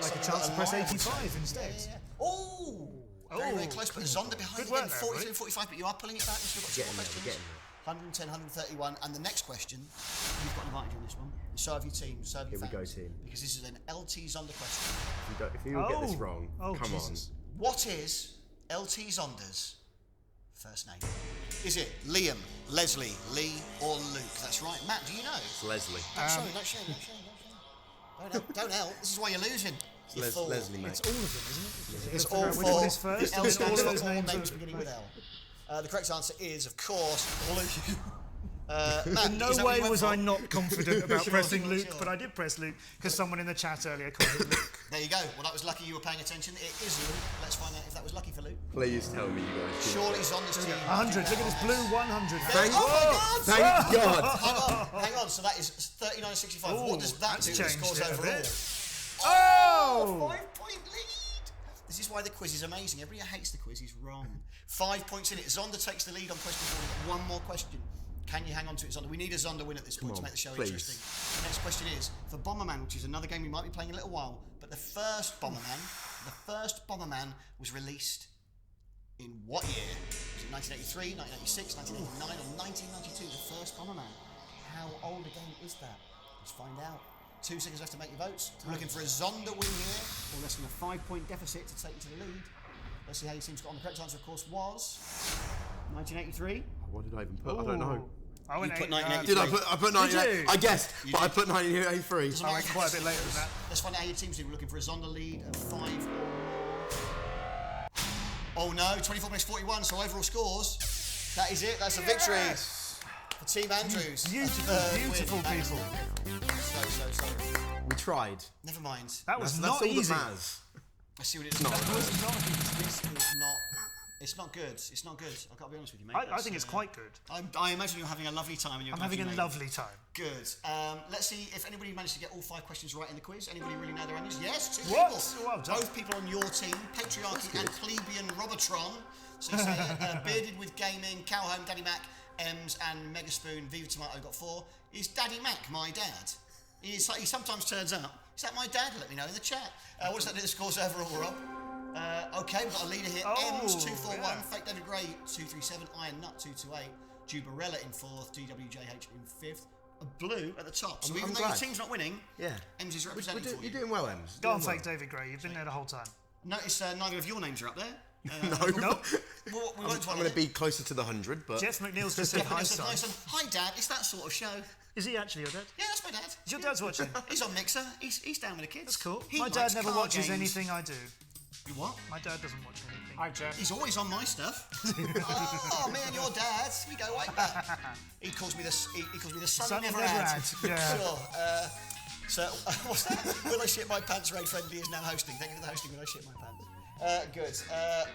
like a chance to press 85 instead. Oh! Very, very close, but Zonda behind again, 43 and 45, but you are pulling it back. You've still got 2 more questions. 110, 131, and the next question, you've got an advantage on this one. So have your team, so have your fans. Here we go, team. Because this is an LT Zonda question. If you get this wrong, come on. What is LT Zonda's first name? Is it Liam, Leslie, Lee, or Luke? That's right. Matt, do you know? It's Leslie. Don't show. Don't help. This is why you're losing. Leslie, mate. It's all of them, isn't it? It's all Which four. one is first? L stands all for those all names names beginning with L. The correct answer is, of course, Luke. Matt, In no way was I not confident about pressing Luke, but I did press Luke because someone in the chat earlier called it Luke. There you go. Well, that was lucky you were paying attention. It is Luke. Let's find out if that was lucky for Luke. Please tell me you guys. Surely he's on this team. 100. Look at this blue 100. Thank God! Thank God. Hang on. So that is 39.65. What does that do to the scores changed it a overall? bit. Oh! 5-point lead. This is why the quiz is amazing. Everybody who hates the quiz is wrong. 5 points in it. Zonda takes the lead on question 4. We've got one more question. Can you hang on to it, Zonda? We need a Zonda win at this point to make the show interesting. The next question is for Bomberman, which is another game we might be playing in a little while. But the first Bomberman was released in what year? Was it 1983, 1986, 1989, or 1992? The first Bomberman. How old a game is that? Let's find out. 2 seconds left to make your votes. We're looking for a Zonda win here, or less than a 5-point deficit to take you to the lead. Let's see how your team's got on. The correct answer, of course, was 1983. What did I even put? I don't know. I went You put 1983. Did I put 1983? I guessed, You but I did. put 1983. I went quite a bit later than that. Let's find out how your team's doing. We're looking for a Zonda lead of 5 or more. Oh no, 24 minutes 41, so overall scores. That is it, that's a victory for Team Andrews. Beautiful people. So. We tried. Never mind. That was That's not all easy. that matters. I see what it is. It's not good. It's not good. I've got to be honest with you, mate. I think it's quite good. I imagine you're having a lovely time. And you're I'm having a mate. lovely time. Good. Let's see if anybody managed to get all 5 questions right in the quiz. Anybody really know their answers? Yes, 2 What? people. Well done. Both people on your team, Patriarchy and Plebeian Robotron. So you say Bearded with Gaming, Cowhome, Daddy Mac, Ems and Megaspoon, Viva Tomato got 4. Is Daddy Mac my dad? He sometimes turns up. Is that my dad? Let me know in the chat. What does that do to the scores overall, Rob? Okay, we've got a leader here. Ems 241, Fake David Gray 237, Iron Nut 228, Jubarella in 4th, DWJH in 5th. A blue at the top. So even though your team's not winning, Ems is representing for you. You're doing well, Ems. Go on, Fake David Gray. You've been there the whole time. Notice neither of your names are up there. No. We won't I'm going to be closer to the 100, but... Jeff McNeil's just said hi, son. Hi, Dad. It's that sort of show. Is he actually your dad? Yeah, that's my dad. Is your dad's watching? He's on Mixer. He's down with the kids. That's cool. He My dad likes never car watches games. anything I do. You what? My dad doesn't watch anything. Hi, Jeff. He's always on my stuff. Oh, me and your dad, we go way back. He calls me the son he never had. Yeah. Sure. So what's that? Will I Shit My Pants? Raid Friendly is now hosting. Thank you for the hosting. Will I Shit My Pants? Good.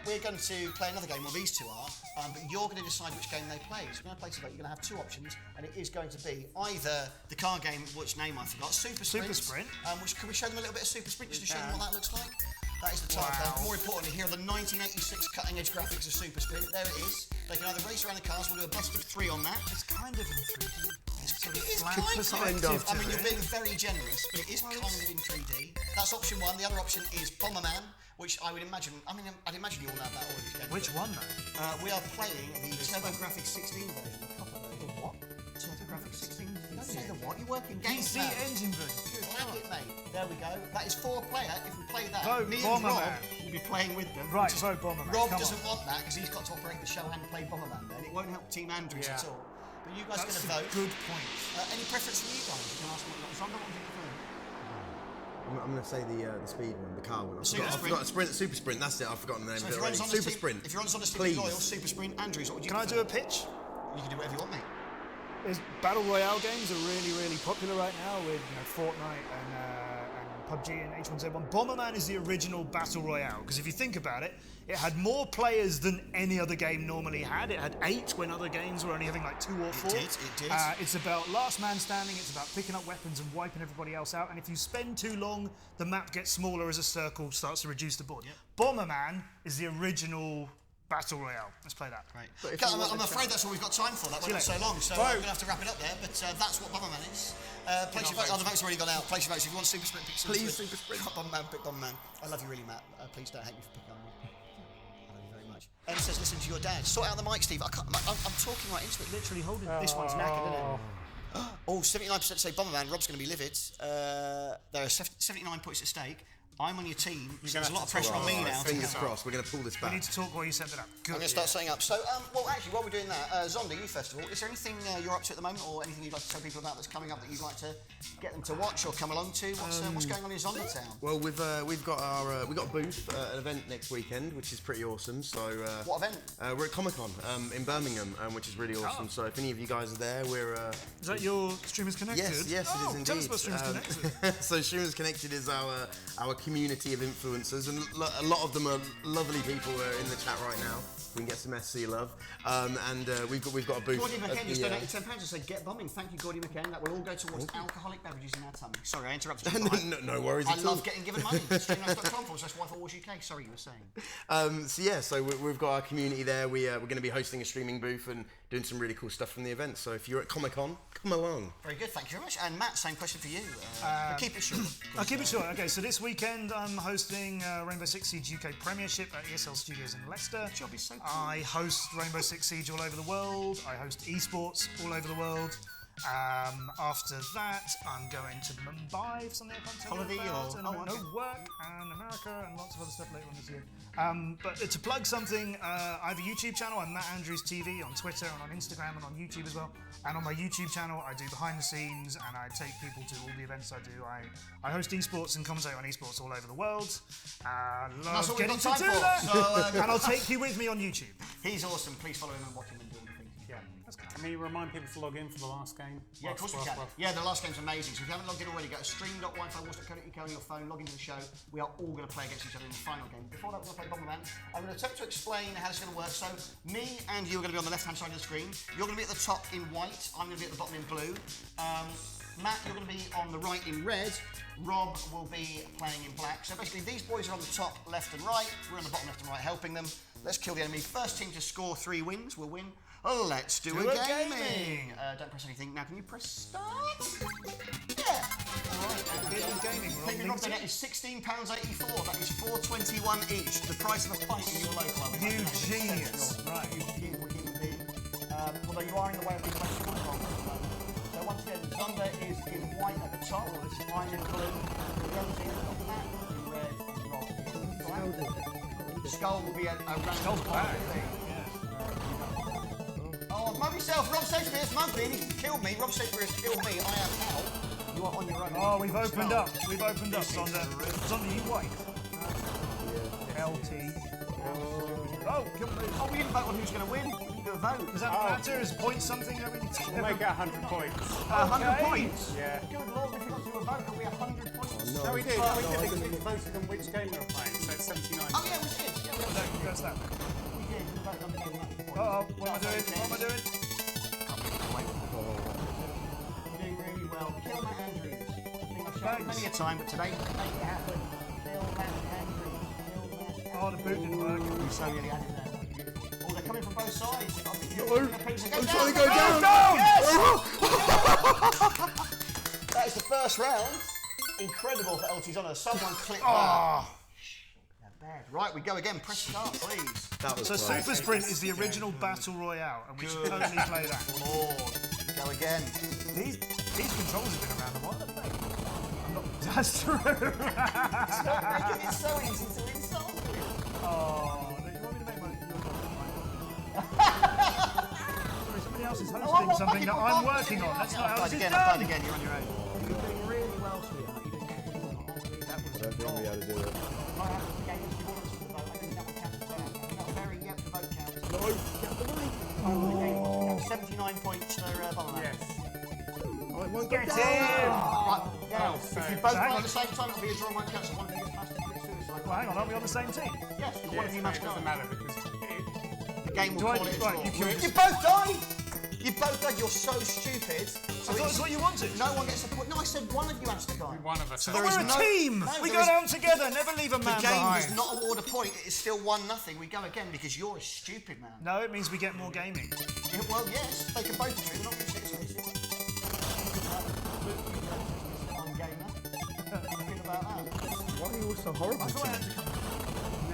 We're going to play another game. Well, these two are, but you're going to decide which game they play. So we're going to play today. You're going to have 2 options, and it is going to be either the car game, which name I forgot, Super Sprint. Which can we show them a little bit of Super Sprint just to show them what that looks like? That is the title. More importantly, here are the 1986 cutting-edge graphics of Super Sprint. There it is. They can either race around the cars. We'll do a best of 3 on that. It's kind of in 3D. It is kind of. I mean, you're being very generous, but it is kind of in 3D. That's option 1. The other option is Bomberman, which I would imagine. I'd imagine you all know about all these games. Which one, though? We are playing the TurboGrafx 16 version. The what? TurboGrafx 16. Don't say the what. You work in games. PC Engine version. Like it, mate. There we go. That is 4-player. If we play that, Vote me and Rob Bomberman. will be playing with them. Right, vote Bomberman. Rob Come doesn't on. want that because he's got to operate the show and play Bomberman. Then it won't help Team Andrews at all. But you guys are That's going to a vote. good point. Any preference from you guys? You can ask me. Zonda, what would you prefer? I'm going to say the speed one, the car one. I Super forgot Super Sprint, that's it. I've forgotten the name So of if it you're on already. Zonda's Super team, Sprint. if you're on Zonda's team Please. Royal, Super Sprint, Andrews, what would you Can I prefer? do a pitch? You can do whatever you want, mate. Battle Royale games are really, really popular right now with Fortnite and PUBG and H1Z1. Bomberman is the original Battle Royale, because if you think about it, it had more players than any other game normally had. It had 8 when other games were only having like 2 or 4. It did. It's about last man standing, it's about picking up weapons and wiping everybody else out, and if you spend too long, the map gets smaller as a circle starts to reduce the board. Yep. Bomberman is the original Battle Royale. Let's play that. Right. I'm afraid that's all we've got time for. That went on so long, so we're going to have to wrap it up there. But that's what Bomberman is. Place your vote. Oh, the vote's already gone out. Place your votes. If you want Super Sprint, pick Super Please, Sprint. Super Sprint. Bomberman, pick Bomberman. I love you really, Matt. Please don't hate me for picking on me. I love you very much. Em says, listen to your dad. Sort out the mic, Steve. I'm talking right into it. Literally holding it. This one's knackered, isn't it? Oh, 79% say Bomberman. Rob's going to be livid. There are 79 points at stake. I'm on your team, so there's a lot of pressure on me now. Fingers crossed, we're going to pull this back. We need to talk while you set it up. Good. I'm going to start setting up. So, well, actually, while we're doing that, Zonda, you first of all, is there anything you're up to at the moment, or anything you'd like to tell people about that's coming up that you'd like to get them to watch or come along to? What's going on in Zonda Town? Well, we've got a booth at an event next weekend, which is pretty awesome. So What event? We're at Comic-Con in Birmingham, which is really awesome. So if any of you guys are there, we're Is that your Streamers Connected? Yes, it is indeed. Tell us about Streamers Connected. So Streamers Connected is our community of influencers, and a lot of them are lovely people who are in the chat right now. We can get some SC love, and we've got a booth. Gordy McCain just donated £10 and said, "Get bombing." Thank you, Gordy McCain. That will all go towards alcoholic beverages in our tummy. Sorry, I interrupted you. no worries I at all. love getting given money. Streamers.com/Y4WarsUK. Sorry, you were saying. So we've got our community there. We're going to be hosting a streaming booth and doing some really cool stuff from the event. So if you're at Comic-Con, come along. Very good, thank you very much. And Matt, same question for you. But keep it short. I'll keep it short. Okay, so this weekend I'm hosting Rainbow Six Siege UK Premiership at ESL Studios in Leicester. Job is so cool. I host Rainbow Six Siege all over the world. I host esports all over the world. After that, I'm going to Mumbai for something I can't tell Holiday you about. or- And oh, okay. work and America and lots of other stuff later on this year. But to plug something, I have a YouTube channel. I'm Matt Andrews TV on Twitter and on Instagram and on YouTube as well. And on my YouTube channel, I do behind the scenes and I take people to all the events I do. I host esports and commentate on esports all over the world. That's Love what we've getting got to time do for. that. So, And I'll take you with me on YouTube. He's awesome. Please follow him and watch him and do all the things. Can we remind people to log in for the last game? Yeah, of course we can. Yeah, the last game's amazing. So if you haven't logged in already, go to stream.wifiwars.co.uk on your phone, log into the show. We are all going to play against each other in the final game. Before that, we're going to play Bomberman. I'm going to attempt to explain how this is going to work. So me and you are going to be on the left-hand side of the screen. You're going to be at the top in white. I'm going to be at the bottom in blue. Matt, you're going to be on the right in red. Rob will be playing in black. So basically, these boys are on the top left and right. We're on the bottom left and right helping them. Let's kill the enemy. First team to score 3 wins will win. Let's do a gaming. Don't press anything. Now, can you press start? Yeah. All right. Gaming. Payment Rob donate is £16.84. That is $4.21 each. The price of a pint in your local. I would You imagine. genius. Right. You beautiful human being. Although you are in the way of the question. So once again, Zonda is in white at the top. I'm in blue. The other team has got Matt in red and Rob in black. Skull will be a round. Skull's back. Oh, mug yourself. Rob Shakespeare's mugged me. He's killed me. Rob Shakespeare has killed me. I am Hal. You are on your own. Oh, we've opened up. We've opened up, Zonda. Zonda, you white. LT. Oh, come on. Oh, we didn't vote on who's going to win. We didn't do a vote. Does that matter? Is point something that we need to We'll make it 100 points. 100 points? Yeah. Good lord, we forgot to do a vote. It'll be 100 points. No, we did. We voted on which game we were playing, so it's 79. Oh, yeah, we did. Yeah, we did. That's that. We did. We voted on the game. Uh-oh, what am I doing? What am I doing? You're doing really well. Kill Matt Andrews. I think I've shown it many a time, but today, make it happen. Kill Matt Andrews. Kill Matt Andrews. Oh, the boot didn't work. We so nearly had it there. Oh, they're coming from both sides. I'm trying to go down. That is the first round. Incredible for LT's honour. Someone clicked that. Bad. Right, we go again. Press start, please. That was So close. Super Sprint is the original Battle Royale, and we should totally play that. Lord. Go again. These controls have been around a while, haven't they? That's true. Stop making it so easy to insult me. Oh, you want me to make Sorry, somebody else is hosting something that I'm working on. That's not how this is I've done. tried again. You're on your own. You're doing really well, sweetheart. You're doing really well. That was I don't think we had to do it. I have to gain the importance of the vote. I think that would count as well. I think that very yep, the vote counts. No, get the money. Oh. 79 points for Bomberman. Yes. Oh, it won't go Get down. in! Right, now, so- if you both hang go on. at the same time, it'll be a draw, won't count, so one of you gets past and commits suicide. Well, hang on, aren't we on the same team? Yes, one of you Yes, must it go. doesn't matter because The game will Do I- call it a right, draw. you killed- You both died! You both died, you're so stupid. So I thought that's what you wanted. no one gets a point. No, I said one of you has to die. one of us. So has there to is We're a no- team! no, We there go is- down together, never leave a The man game behind. does not award a point, it is still 1-0. We go again because you're a stupid man. No, it means we get more gaming. Yeah, well, yes, they can both agree. They're not going to sit I'm gamer. How do you feel about that? Why are you all so horrible? I thought I had to come.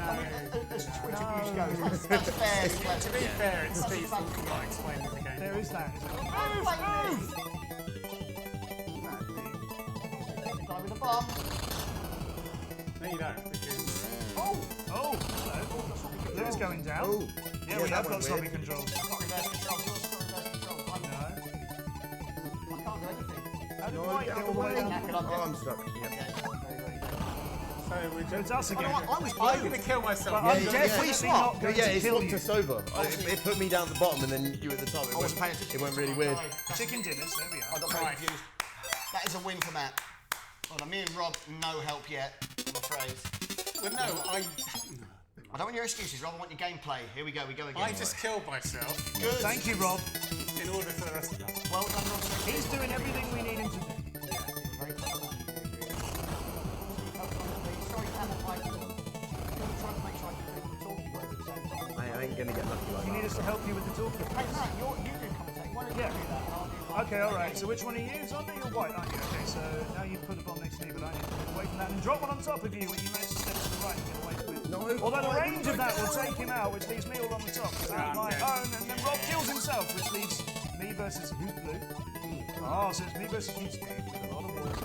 I mean, as Twitter views goes, that's fair. To be fair, it's Steve's fault for not explaining the game. There is that. Isn't there? Move! Die with a bomb. No, you don't, because Oh! Oh, hello. Blue's going down. Oh, Yeah, we have that got went zombie weird. controls. I've got reverse control. Yours got reverse control. I can't do anything. How did No, Mike get get all the way away. down? Knack it up. Oh, I'm stuck. Yeah. so we're So it's just. us again. I was I'm blue. going to kill myself. But I'm yeah, definitely yeah. not Yeah, going yeah, to it kill knocked you. us over. It put me down at the bottom and then you at the top. I wasn't paying attention. It went really weird. Chicken dinners, there we I are. got very Right. confused. That is a win for Matt. Hold on, me and Rob, no help yet, I'm afraid. Well, no, I don't want your excuses, Rob. I want your gameplay. Here we go again. I just killed myself Good. Thank you, Rob. in order for the rest of us. Well done, Rob. So He's doing everything we need him to do. very clever man. Sorry, Camel Pipe. I'm trying to make sure I can do the talking words at the same time. I ain't gonna get lucky like You need that. us to help you with the talking. Hey, Matt, you do commentate. Why don't you Yeah. do that? And I'll do Okay, alright, so which one are you? Zonda, you're white, aren't you? Okay, so now you put a bomb next to me, but I need to move away from that and drop one on top of you when you manage to step to the right and get away from it. No, Although the I range of that will take him out, which leaves me all on the top. So Ah, my okay. own, and then Rob kills himself, which leaves me versus who's blue? Oh, so it's me versus you, Steve, with a lot of balls.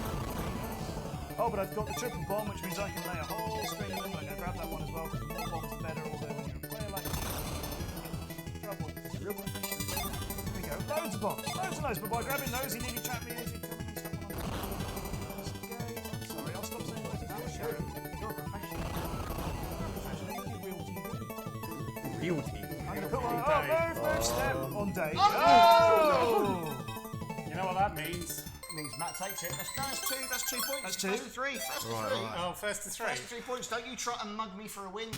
Oh, but I've got the triple bomb, which means I can lay a whole string of them. I'm going to grab that one as well, because the more bombs, the better. Although when you're a player like me, you get trouble. Real professional. Here we go. Loads of bombs. Loads and loads. But by grabbing those, he nearly trapped me into killing me. Stuck one on the That's okay. I'm sorry, I'll stop saying words. It's our show. You're a professional. Professional. You real TV. Real team. I'm going to put one. Oh, move, step on day. Oh! Oh! You know what that means? Means Matt takes it. That's 2 points. That's First two. to three. First to Right, three. right. Oh, first to three. First to 3 points. Don't you try and mug me for a win, you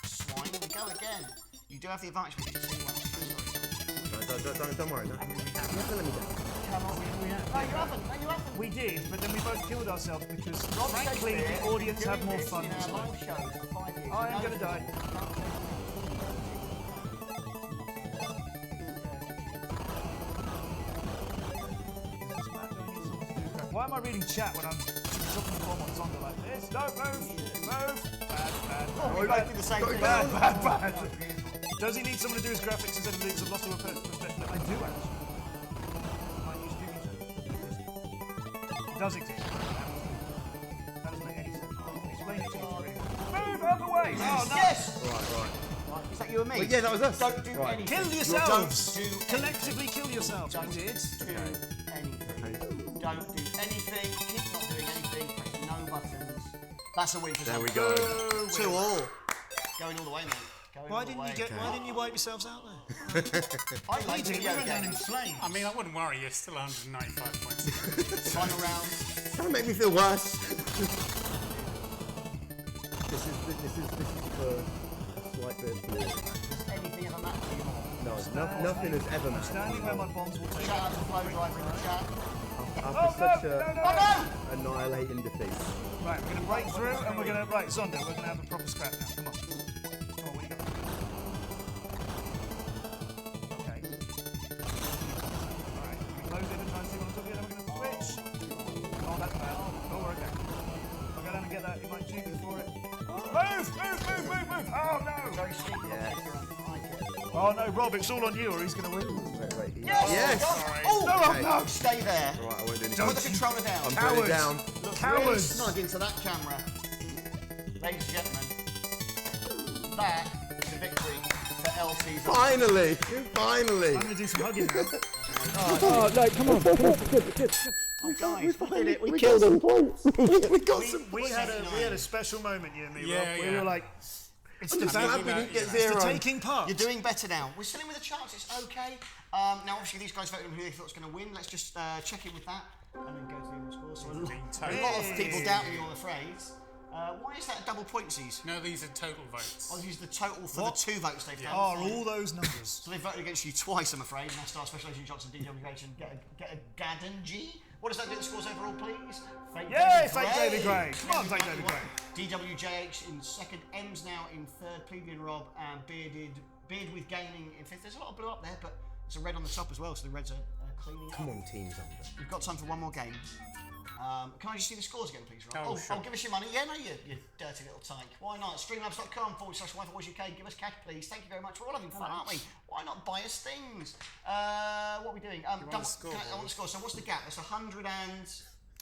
swine. We go again. You do have the advantage, but it's 2-1. Don't worry. Don't. You have to let me down. Come on. No, you haven't. No, you haven't. We did, but then we both killed ourselves because, Rob frankly, Shakespeare the audience have doing more this fun in this our way. live shows for 5 years. I am going to die. Why am I reading chat when I'm dropping the bomb on Zonda like this? Don't move! Move! Bad. Oh, we both did the same thing. Bad. Does he need someone to do his graphics instead of Luke's? I've lost all perspective. I do actually. Might use It does exist. That doesn't make any sense. Explain it to me. Move out of the way! Oh, no! Yes! Right. Is that you and me? Well, yeah, that was us. Don't do Right. anything. Kill yourselves! Don't do Collectively kill yourselves. I did. do anything. Don't do anything. Keep not doing anything. Press no buttons. That's a win for There we Zonda. go. 2-all. Going all the way, mate. Going Why all the didn't way. you get? Why didn't you wipe yourselves out there? I We like did. We video went down in games. flames. I mean, I wouldn't worry, you're still 195 points. Final round. Don't make me feel worse. This is for a slight bit of blue. Does anything ever matter to you more? No, nothing has ever mattered. Standing where my bombs will take. Shout out to Flow Driver in the chat. After such a annihilating defeat. Right, we're going to break through and we're going to... Right, Zonda, we're going to have a proper scrap now. Come on. Come on, what you got? Okay. Alright, we close it and try and see what I'm talking about. Then we're going to switch. Oh, that's bad. Oh, we're okay. I'll go down and get that. You might shoot me for it. Move! Oh, no! Very steep. Yes. Oh, no, Rob, it's all on you or he's going to win. Wait. Yes! Yes. Oh, No, Okay. no! stay there. Right, I won't do Put anything. the controller down. I'm putting it down. Look really Cowards. snug into that camera. Ladies and gentlemen, that is a victory for LC's. Finally! I'm going to do some hugging now. Oh, no, come on. Oh, guys, we did it. We killed killed them. points. we got some We had a special moment, you and me, Yeah, Rob. We yeah. were like, it's I'm the just glad value, we didn't get it's zero. the taking part. You're doing better now. We're still in with a chance. It's okay. Now, obviously, these guys voted on who they thought was going to win. Let's just check in with that and then go to the other scores. So a lot of people doubting you, I'm afraid. Why is that a double pointsies? No, these are total votes. Oh, these are the total for the 2 votes they've done. Are all those numbers? So they voted against you twice, I'm afraid. Now star Special Agent Johnson, DWH, and get a Gadden G. What does that do to the scores overall, please? Yay, fake David Gray. Come on, fake David Gray. DWJH in second, M's now in third, Plebeian Rob, and Beard with Gaming in fifth. There's a lot of blue up there, but there's a red on the top as well, so the reds are cleaning up. Come on, teams under. We've got time for one more game. Can I just see the scores again, please, Rob? Oh, sure. Give us your money. Yeah, no, you dirty little tyke. Why not? Streamlabs.com/WiFi UK. Give us cash, please. Thank you very much. We're all having fun, aren't we? Why not buy us things? What are we doing? I want the score. So what's the gap? It's 100 and...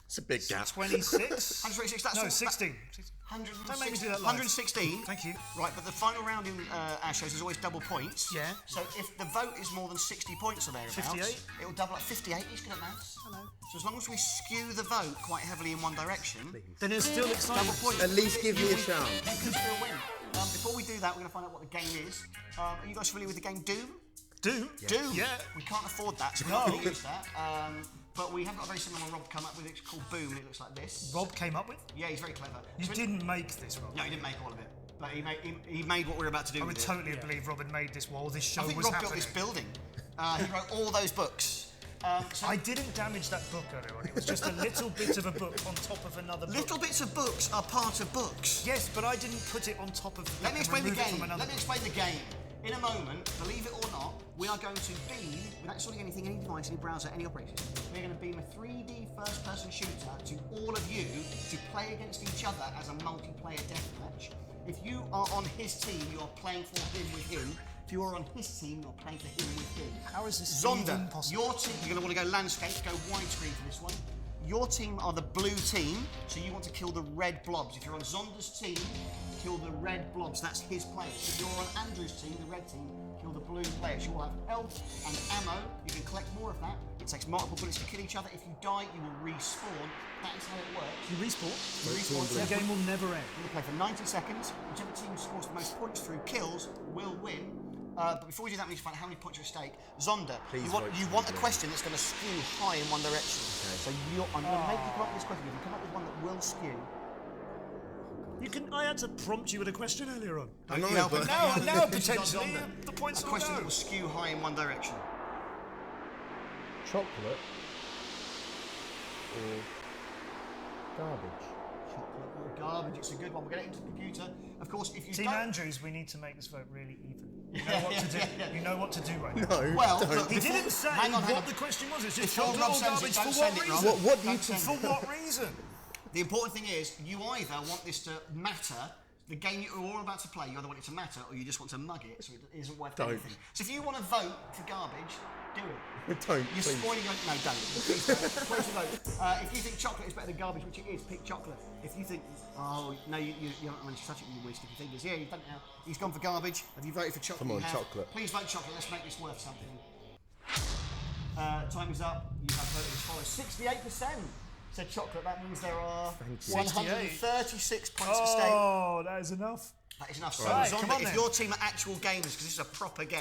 It's a big gap. 26? 126, that's No, all. 16. 116. Don't make me do that live. 116. Thank you. Right, but the final round in our shows is always double points. Yeah. So if the vote is more than 60 points or thereabouts, 58. it'll double up 58. He's good at maths. Hello. So as long as we skew the vote quite heavily in one direction, Then it's still exciting. double points. At least give me a You chance. can still win. Before we do that, we're going to find out what the game is. Are you guys familiar with the game Doom? Do? Doom. Yeah. We can't afford that, so we're not going to use that. But we have got a very similar one Rob come up with. It's called Boom, and it looks like this. Rob came up with? Yeah, he's very clever. You didn't make this, Rob. No, he didn't make all of it. But he made what we're about to do. I would with totally it. believe Rob had made this while this show I think was Rob happening. built this building. He wrote all those books. So I didn't damage that book earlier on. It was just a little bit of a book on top of another book. little bits of books are part of books. Yes, but I didn't put it on top of the book. Let me explain the and remove it game. from another Let me book. explain the game. In a moment, believe it or not, we are going to beam, without installing anything, any device, any browser, any operating system, we're going to beam a 3D first-person shooter to all of you to play against each other as a multiplayer deathmatch. If you are on his team, you are playing for him with him. If you are on his team, you're playing for him with him. How is this Zonda, even possible? your team, you're going to want to go landscape, go widescreen for this one. Your team are the blue team, so you want to kill the red blobs. If you're on Zonda's team, kill the red blobs. That's his players. If you're on Andrew's team, the red team, kill the blue players. You will have health and ammo. You can collect more of that. It takes multiple bullets to kill each other. If you die, you will respawn. That is how it works. You respawn? You respawn. The game will never end. You play for 90 seconds. Whichever team scores the most points through kills will win. But before we do that, we need to find out how many points are at stake. Zonda, Please you want a question that's going to skew high in one direction. Okay. So I'm going to make you come up with this question. If you come up with one that will skew, I had to prompt you with a question earlier on. I know, help but him. Now This is on potentially Zonda. the points a will question go. that will skew high in one direction. chocolate or garbage? Chocolate or garbage? It's a good one. We'll get it into the computer. Of course, if you Team don't... Andrews, we need to make this vote really even. You know what to do. You know what to do right now. No, Well, don't. look, He before- didn't say hang on, what the question was. It's just Before chocolate Rob or sends garbage it, for don't what send it, reason? Rob. What do you Don't send For it. what reason? The important thing is, you either want this to matter, the game you're all about to play, you either want it to matter or you just want to mug it so it isn't worth Don't. anything. So if you want to vote for garbage, do it. Don't, You're please. spoiling your... No, don't. Please don't. Please vote. If you think chocolate is better than garbage, which it is, pick chocolate. If you think, oh, no, you haven't managed to touch it with your weird sticky fingers. Yeah, you've done it now. He's gone for garbage. Have you voted for chocolate? Come on, You have. chocolate. Please vote chocolate. Let's make this worth something. Time is up. You have voted as follows. 68% said chocolate. That means there are 136 points at stake. Oh, that is enough. That is enough. So, Right, Zonda, come on if then. your team are actual gamers, because this is a proper game.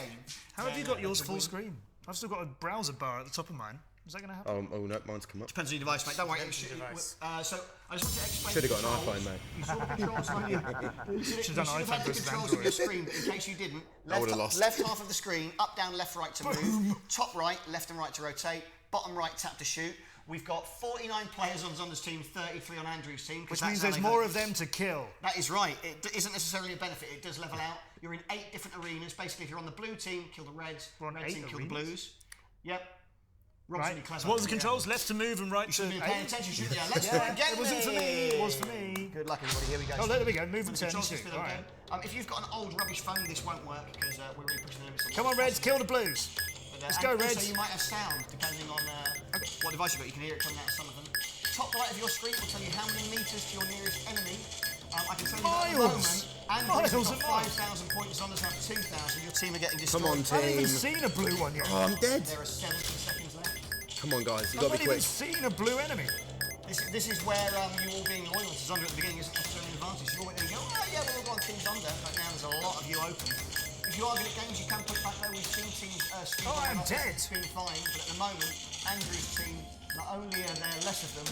How have then, you got yours that's a full win. screen? I've still got a browser bar at the top of mine. Is that going to happen? Oh no, mine's come up. Depends on your device, mate. Don't worry. Depends on your device. So I just want to explain. Should've the got an controls. iPhone, mate. You saw the controls on you. You should Should've done have iPhone had the versus controls on Android. your screen. In case you didn't, would've lost. left half of the screen, up, down, left, right to move, top, right, left, and right to rotate, bottom, right, tap to shoot. We've got 49 players on Zonda's team, 33 on Andrew's team. Which means there's more of them to kill. That is right. It isn't necessarily a benefit. It does level out. You're in 8 different arenas. Basically, if you're on the blue team, kill the reds. We're on Red 8 team, kill the arenas? blues. Yep. Rob's Right. really clever. So what was the Yeah. controls? Left to move and right You to should be paying aim? attention, shouldn't you? Let's do it Yeah, again. it wasn't for me. It was for me. Good luck, everybody. Here we go. Oh, there we go. Move The and turn. controls Shoot. just All go. right. If you've got an old rubbish phone, this won't work because we're really pushing the limits. Come on, Reds. Kill the Blues. Let's go, So Reds. you might have sound depending on what device you've got. You can hear it coming out of some of them. Top right of your screen will tell you how many meters to your nearest enemy. I can tell you that at the Miles. moment, Miles Andrew's and got miles. 5,000 points. Zonda's have 2,000. Your team are getting destroyed. Come on, I haven't even team. seen a blue one yet. Oh, I'm dead. There are 70 seconds left. Come on, guys. You I've gotta not be even quick. seen a blue enemy. This is where you all being loyal to Zonda at the beginning isn't necessarily an advantage. You all went there and go, oh yeah, we'll all go on Team Zonda, but now there's a lot of you open. If you are good at games, you can put it back there. We've seen teams Steve I'm dead. been fine, but at the moment, Andrew's team, not only are there less of them,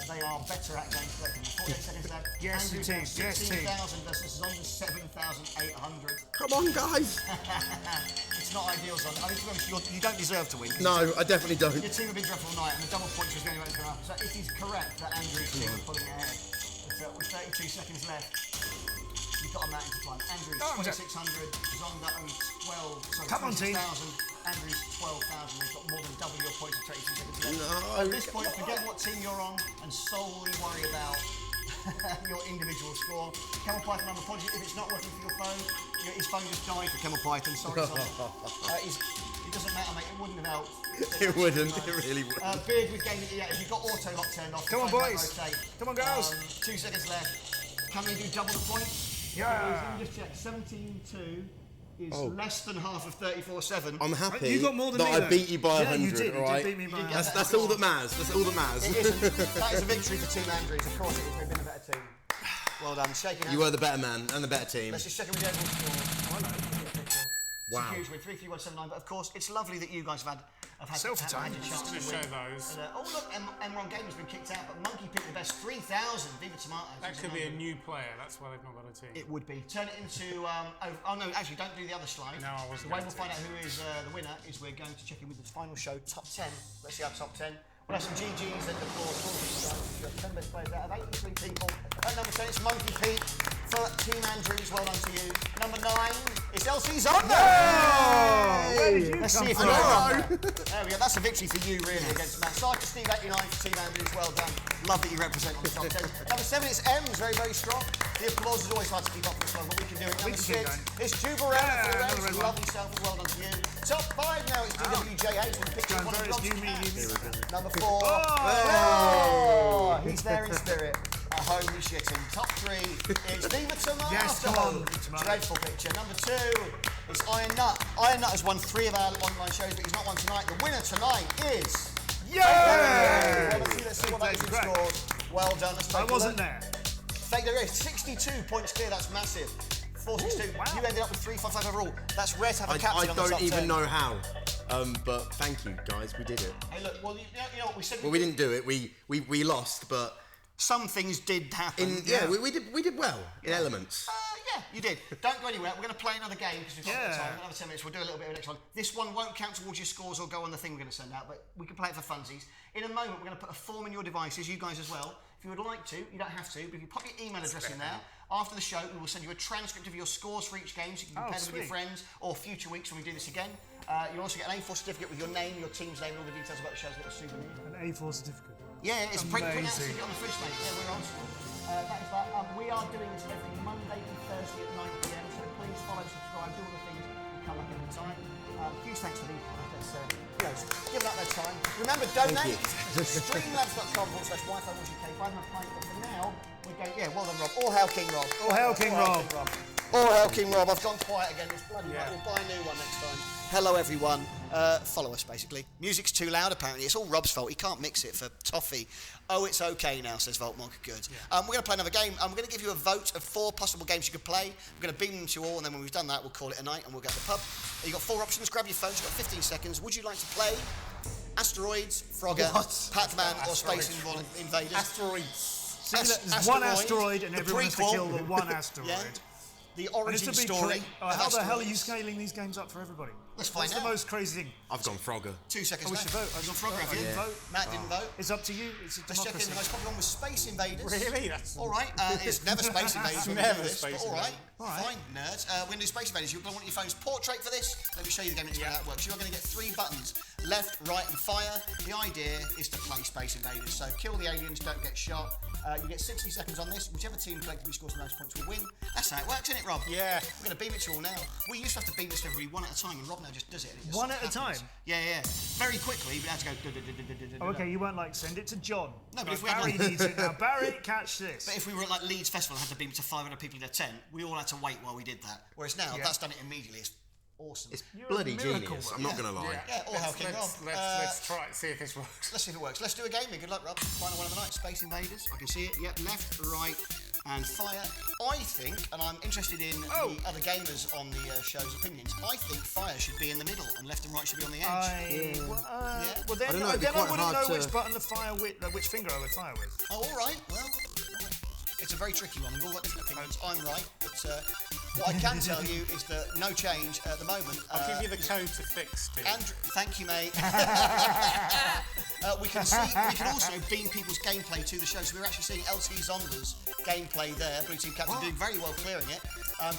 they are better at games collectively. 48 seconds left. Yes, Andrew's team. Yes, team. 16,000 versus Zonda's 7,800. Come on, guys. It's not ideal, Zonda. I mean, to be honest, you don't deserve to win. No, I definitely don't. Your team have been dreadful all night, and the double points was the only way it's going to happen. So it is correct that Andrew's team are pulling ahead. But with 32 seconds left, you've got a Matt into time. Andrew's 2,600, Zonda owns 26,000. Andrew's 12,000. They've got more than double your points of 32 seconds left. No. At this point, forget what team you're on and solely worry about your individual score. Camel Python, I'm apologies if it's not working for your phone. His phone just died for Camel Python. Sorry, Zonda. It doesn't matter, mate. It wouldn't have helped. It wouldn't. It really wouldn't. Beard with gaming. Yeah, if you've got auto lock turned off. Come on, boys. Come on, girls. 2 seconds left. Can they do double the points? Yeah. Let me just check. 17-2 is less than half of 34-7. I'm happy You got more than that me, I though. beat you by 100, you did. all right? You did beat me by That's all that matters. That's all that matters. It isn't. That is a victory for Team Andrews. Of course it is. They've been a better team. Well done. Shaking hands. You were the better man and the better team. Let's just check in with the overall score. Oh, no. Wow. It's a huge win, 3-3-1-7-9. But of course, it's lovely that you guys have had a chance to show win. those. And, oh look, Emron Game has been kicked out, but Monkey picked the best 3,000. Viva Tomatoes. That could be a new player. That's why they've not got a team. It would be. Turn it into. Oh no, actually, don't do the other slide. No, I wasn't The way going we'll to. find out who is the winner is we're going to check in with the final show, top 10. Let's see our top 10. We'll have some GGs and applause for all of you guys. You've got 10 best players out of 83 people. At number 10, it's Monkey Pete for Team Andrews. Well done to you. Number 9, it's LC Zonda. Where did you Let's come see if from? there we go. That's a victory for you, really, against Matt. Sergeant Steve 89 for Team Andrews. Well done. Love that you represent on the top 10. Number 7, it's M's. Very, very strong. The applause is always hard to keep up with, but we can do it. Number 6, it's Jubarella. Lovely self. Well done to you. Top 5 now, it's DWJH with the picture of one of Rob's. Number 4. Oh, he's there in spirit. At home, he's shitting. Top 3, it's Viva Tomato. Yes, come on, Tomato. Dreadful picture. Number 2, it's Iron Nut. Iron Nut has won 3 of our online shows, but he's not won tonight. The winner tonight is... Yeah! Let's see what that is in scores. Well done. Let's take I a wasn't look. there. Take the risk. 62 points clear. That's massive. 462. Wow. You ended up with 355 overall. That's rare to have a I captain on the top don't even 10. know how. But thank you, guys. We did it. Hey, look. Well, you know what we said. Well, we didn't do it. We lost, but Some things did happen. we did well in elements. Yeah, you did. Don't go anywhere. We're going to play another game because we've got Yeah. time. Another 10 minutes. We'll do a little bit of the next one. This one won't count towards your scores or go on the thing we're going to send out, but we can play it for funsies. In a moment, we're going to put a form in your devices, you guys as well. If you would like to, you don't have to, but if you pop your email address in there, after the show, we will send you a transcript of your scores for each game so you can compare them with your friends or future weeks when we do this again. You'll also get an A4 certificate with your name, your team's name, and all the details about the show's little souvenir. An A4 certificate. Yeah, it's print out Amazing. certificate on the fridge, mate. Yeah, we're on school. That is that. We are doing this every Monday and Thursday at 9 PM, so please follow, subscribe, do all the things that come up every time. Huge thanks to these guys. Give up their time. Remember, donate. Streamlabs.com/Wi-Fi UK. Find my client, but for now, we're going. Yeah, well done, Rob. All hail King Rob. All hail King Rob. All hail King Rob. I've gone quiet again. It's bloody right. We'll buy a new one next time. Hello, everyone. Follow us, basically. Music's too loud, apparently. It's all Rob's fault. He can't mix it for toffee. Oh, it's okay now, says Voltmonk. Good. Yeah. We're going to play another game. We're going to give you a vote of 4 possible games you could play. We're going to beam them to you all, and then when we've done that, we'll call it a night, and we'll go to the pub. You've got 4 options. Grab your phones. You've got 15 seconds. Would you like to play Asteroids, Frogger, Pac-Man, or Space Invaders? Asteroids. There's one asteroid, and the everyone has to prequel. kill the one asteroid. Yeah. The And it's origin a big story. how the hell are you scaling these games up for everybody? Let's find What's out. the most crazy thing? I've gone Frogger. 2 seconds We left. should vote. You've got Frogger, have you? didn't vote. Matt didn't vote. It's up to you. It's a Let's check in. democracy. The most popular one was Space Invaders. Really? That's All right. It's never Space Invaders when we Never do this, Space but all right. Invaders. Fine, nerds. We're going to do Space Invaders. You're going to want your phone's portrait for this. Let me show you the game and explain how it works. You're going to get 3 buttons, left, right, and fire. The idea is to play Space Invaders. So kill the aliens, don't get shot. You get 60 seconds on this. Whichever team collectively scores the most points will win. That's how it works, isn't it, Rob? Yeah. We're going to beam it to you all now. We used to have to beam this to everybody one at a time, and Rob now just does it. And it just One at a happens. time? Yeah. Very quickly, we had to go. Oh, okay, you weren't like, send it to John. No, but Like, if we had Barry like- needs it now. Barry, catch this. But if we were at like Leeds Festival and had to beam it to 500 people in a tent, we all had to wait while we did that. Whereas now, that's done it immediately. It's awesome. It's You're a bloody miracle, genius. Rob. I'm not gonna lie. Yeah, all hail King Rob. Let's try it, see if this works. Let's see if it works. Let's do a game. Good luck, Rob. Final one of the night. Space Invaders. I can see it. Yeah, left, right, And Fire, I think, and I'm interested in the other gamers on the show's opinions, I think Fire should be in the middle and left and right should be on the edge. Well, then, I don't know, it'd be then I quite wouldn't hard know to- which button to fire with, which finger I would fire with. Oh, all right. Well, right. It's a very tricky one. We've all got different opinions. I'm right, but what I can tell you is that no change at the moment. I'll give you the code to fix, Steve. Andrew, thank you, mate. We can also beam people's gameplay to the show. So we're actually seeing LT Zonda's gameplay there. Blue Team Captain doing very well clearing it.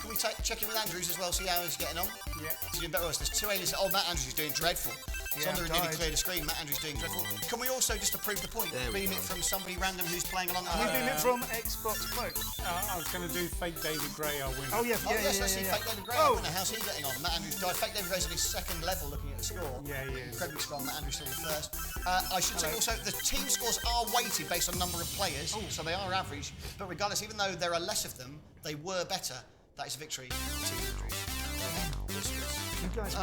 Can we check in with Andrews as well, see how he's getting on? Yeah. He's doing better. There's two aliens. Oh, Matt Andrews is doing dreadful. Zonda nearly cleared the screen. Matt Andrews doing dreadful. Can we also, just to prove the point, beam it from somebody random who's playing along? Can you beam it from Xbox Cloak? I was going to do fake David Gray, I'll win. Oh, yeah, Yes, I see Fake David Gray. I don't know how's he getting on. Matt Andrews died. Fake David Gray's on his second level looking at the score. Yeah, he is. Incredibly strong. Matt Andrews still in first. I should say also the team scores are weighted based on number of players, so they are average. But regardless, even though there are less of them, they were better. That is a victory. Team Andrews. You guys,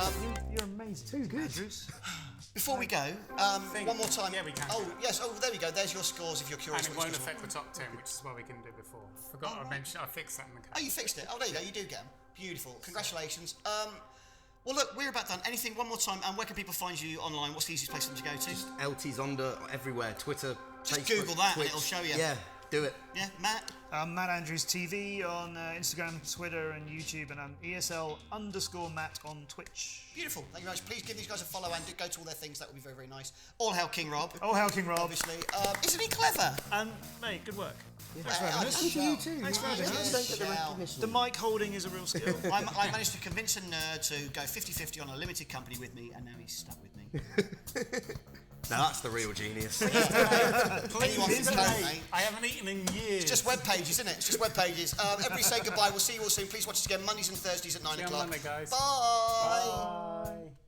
you're amazing. Too good. Andrews. Before we go, one more time. Yeah, we can. Oh, yes. Oh, there we go. There's your scores if you're curious. And it won't affect the top 10, which is what we couldn't do before. Forgot I mentioned, I fixed that in the Oh, code. you fixed it. Oh, there you go. You do get them. Beautiful. Congratulations. Well, look, we're about done. Anything, one more time, and where can people find you online? What's the easiest place for them to go to? LT Zonda everywhere. Twitter, Just Facebook, Google that Twitch. and it'll show you. Yeah, do it. Yeah, Matt? Matt Andrews TV on Instagram, Twitter, and YouTube, and I'm ESL_Matt on Twitch. Beautiful. Thank you very much. Please give these guys a follow and go to all their things. That would be very, very nice. All hail King Rob. Oh, how King Rob. Obviously. Isn't he clever? And, mate, good work. Thanks for having us. And to you too. Thanks for having us. Don't get the recognition. The mic holding is a real skill. I managed to convince a nerd to go 50-50 on a limited company with me, and now he's stuck with me. Now that's the real genius. Anyone can phone, mate. I haven't eaten in years. It's just web pages, isn't it? It's just web pages. Everybody say goodbye. We'll see you all soon. Please watch us again Mondays and Thursdays at 9 See you on o'clock. Monday, guys. Bye. Bye.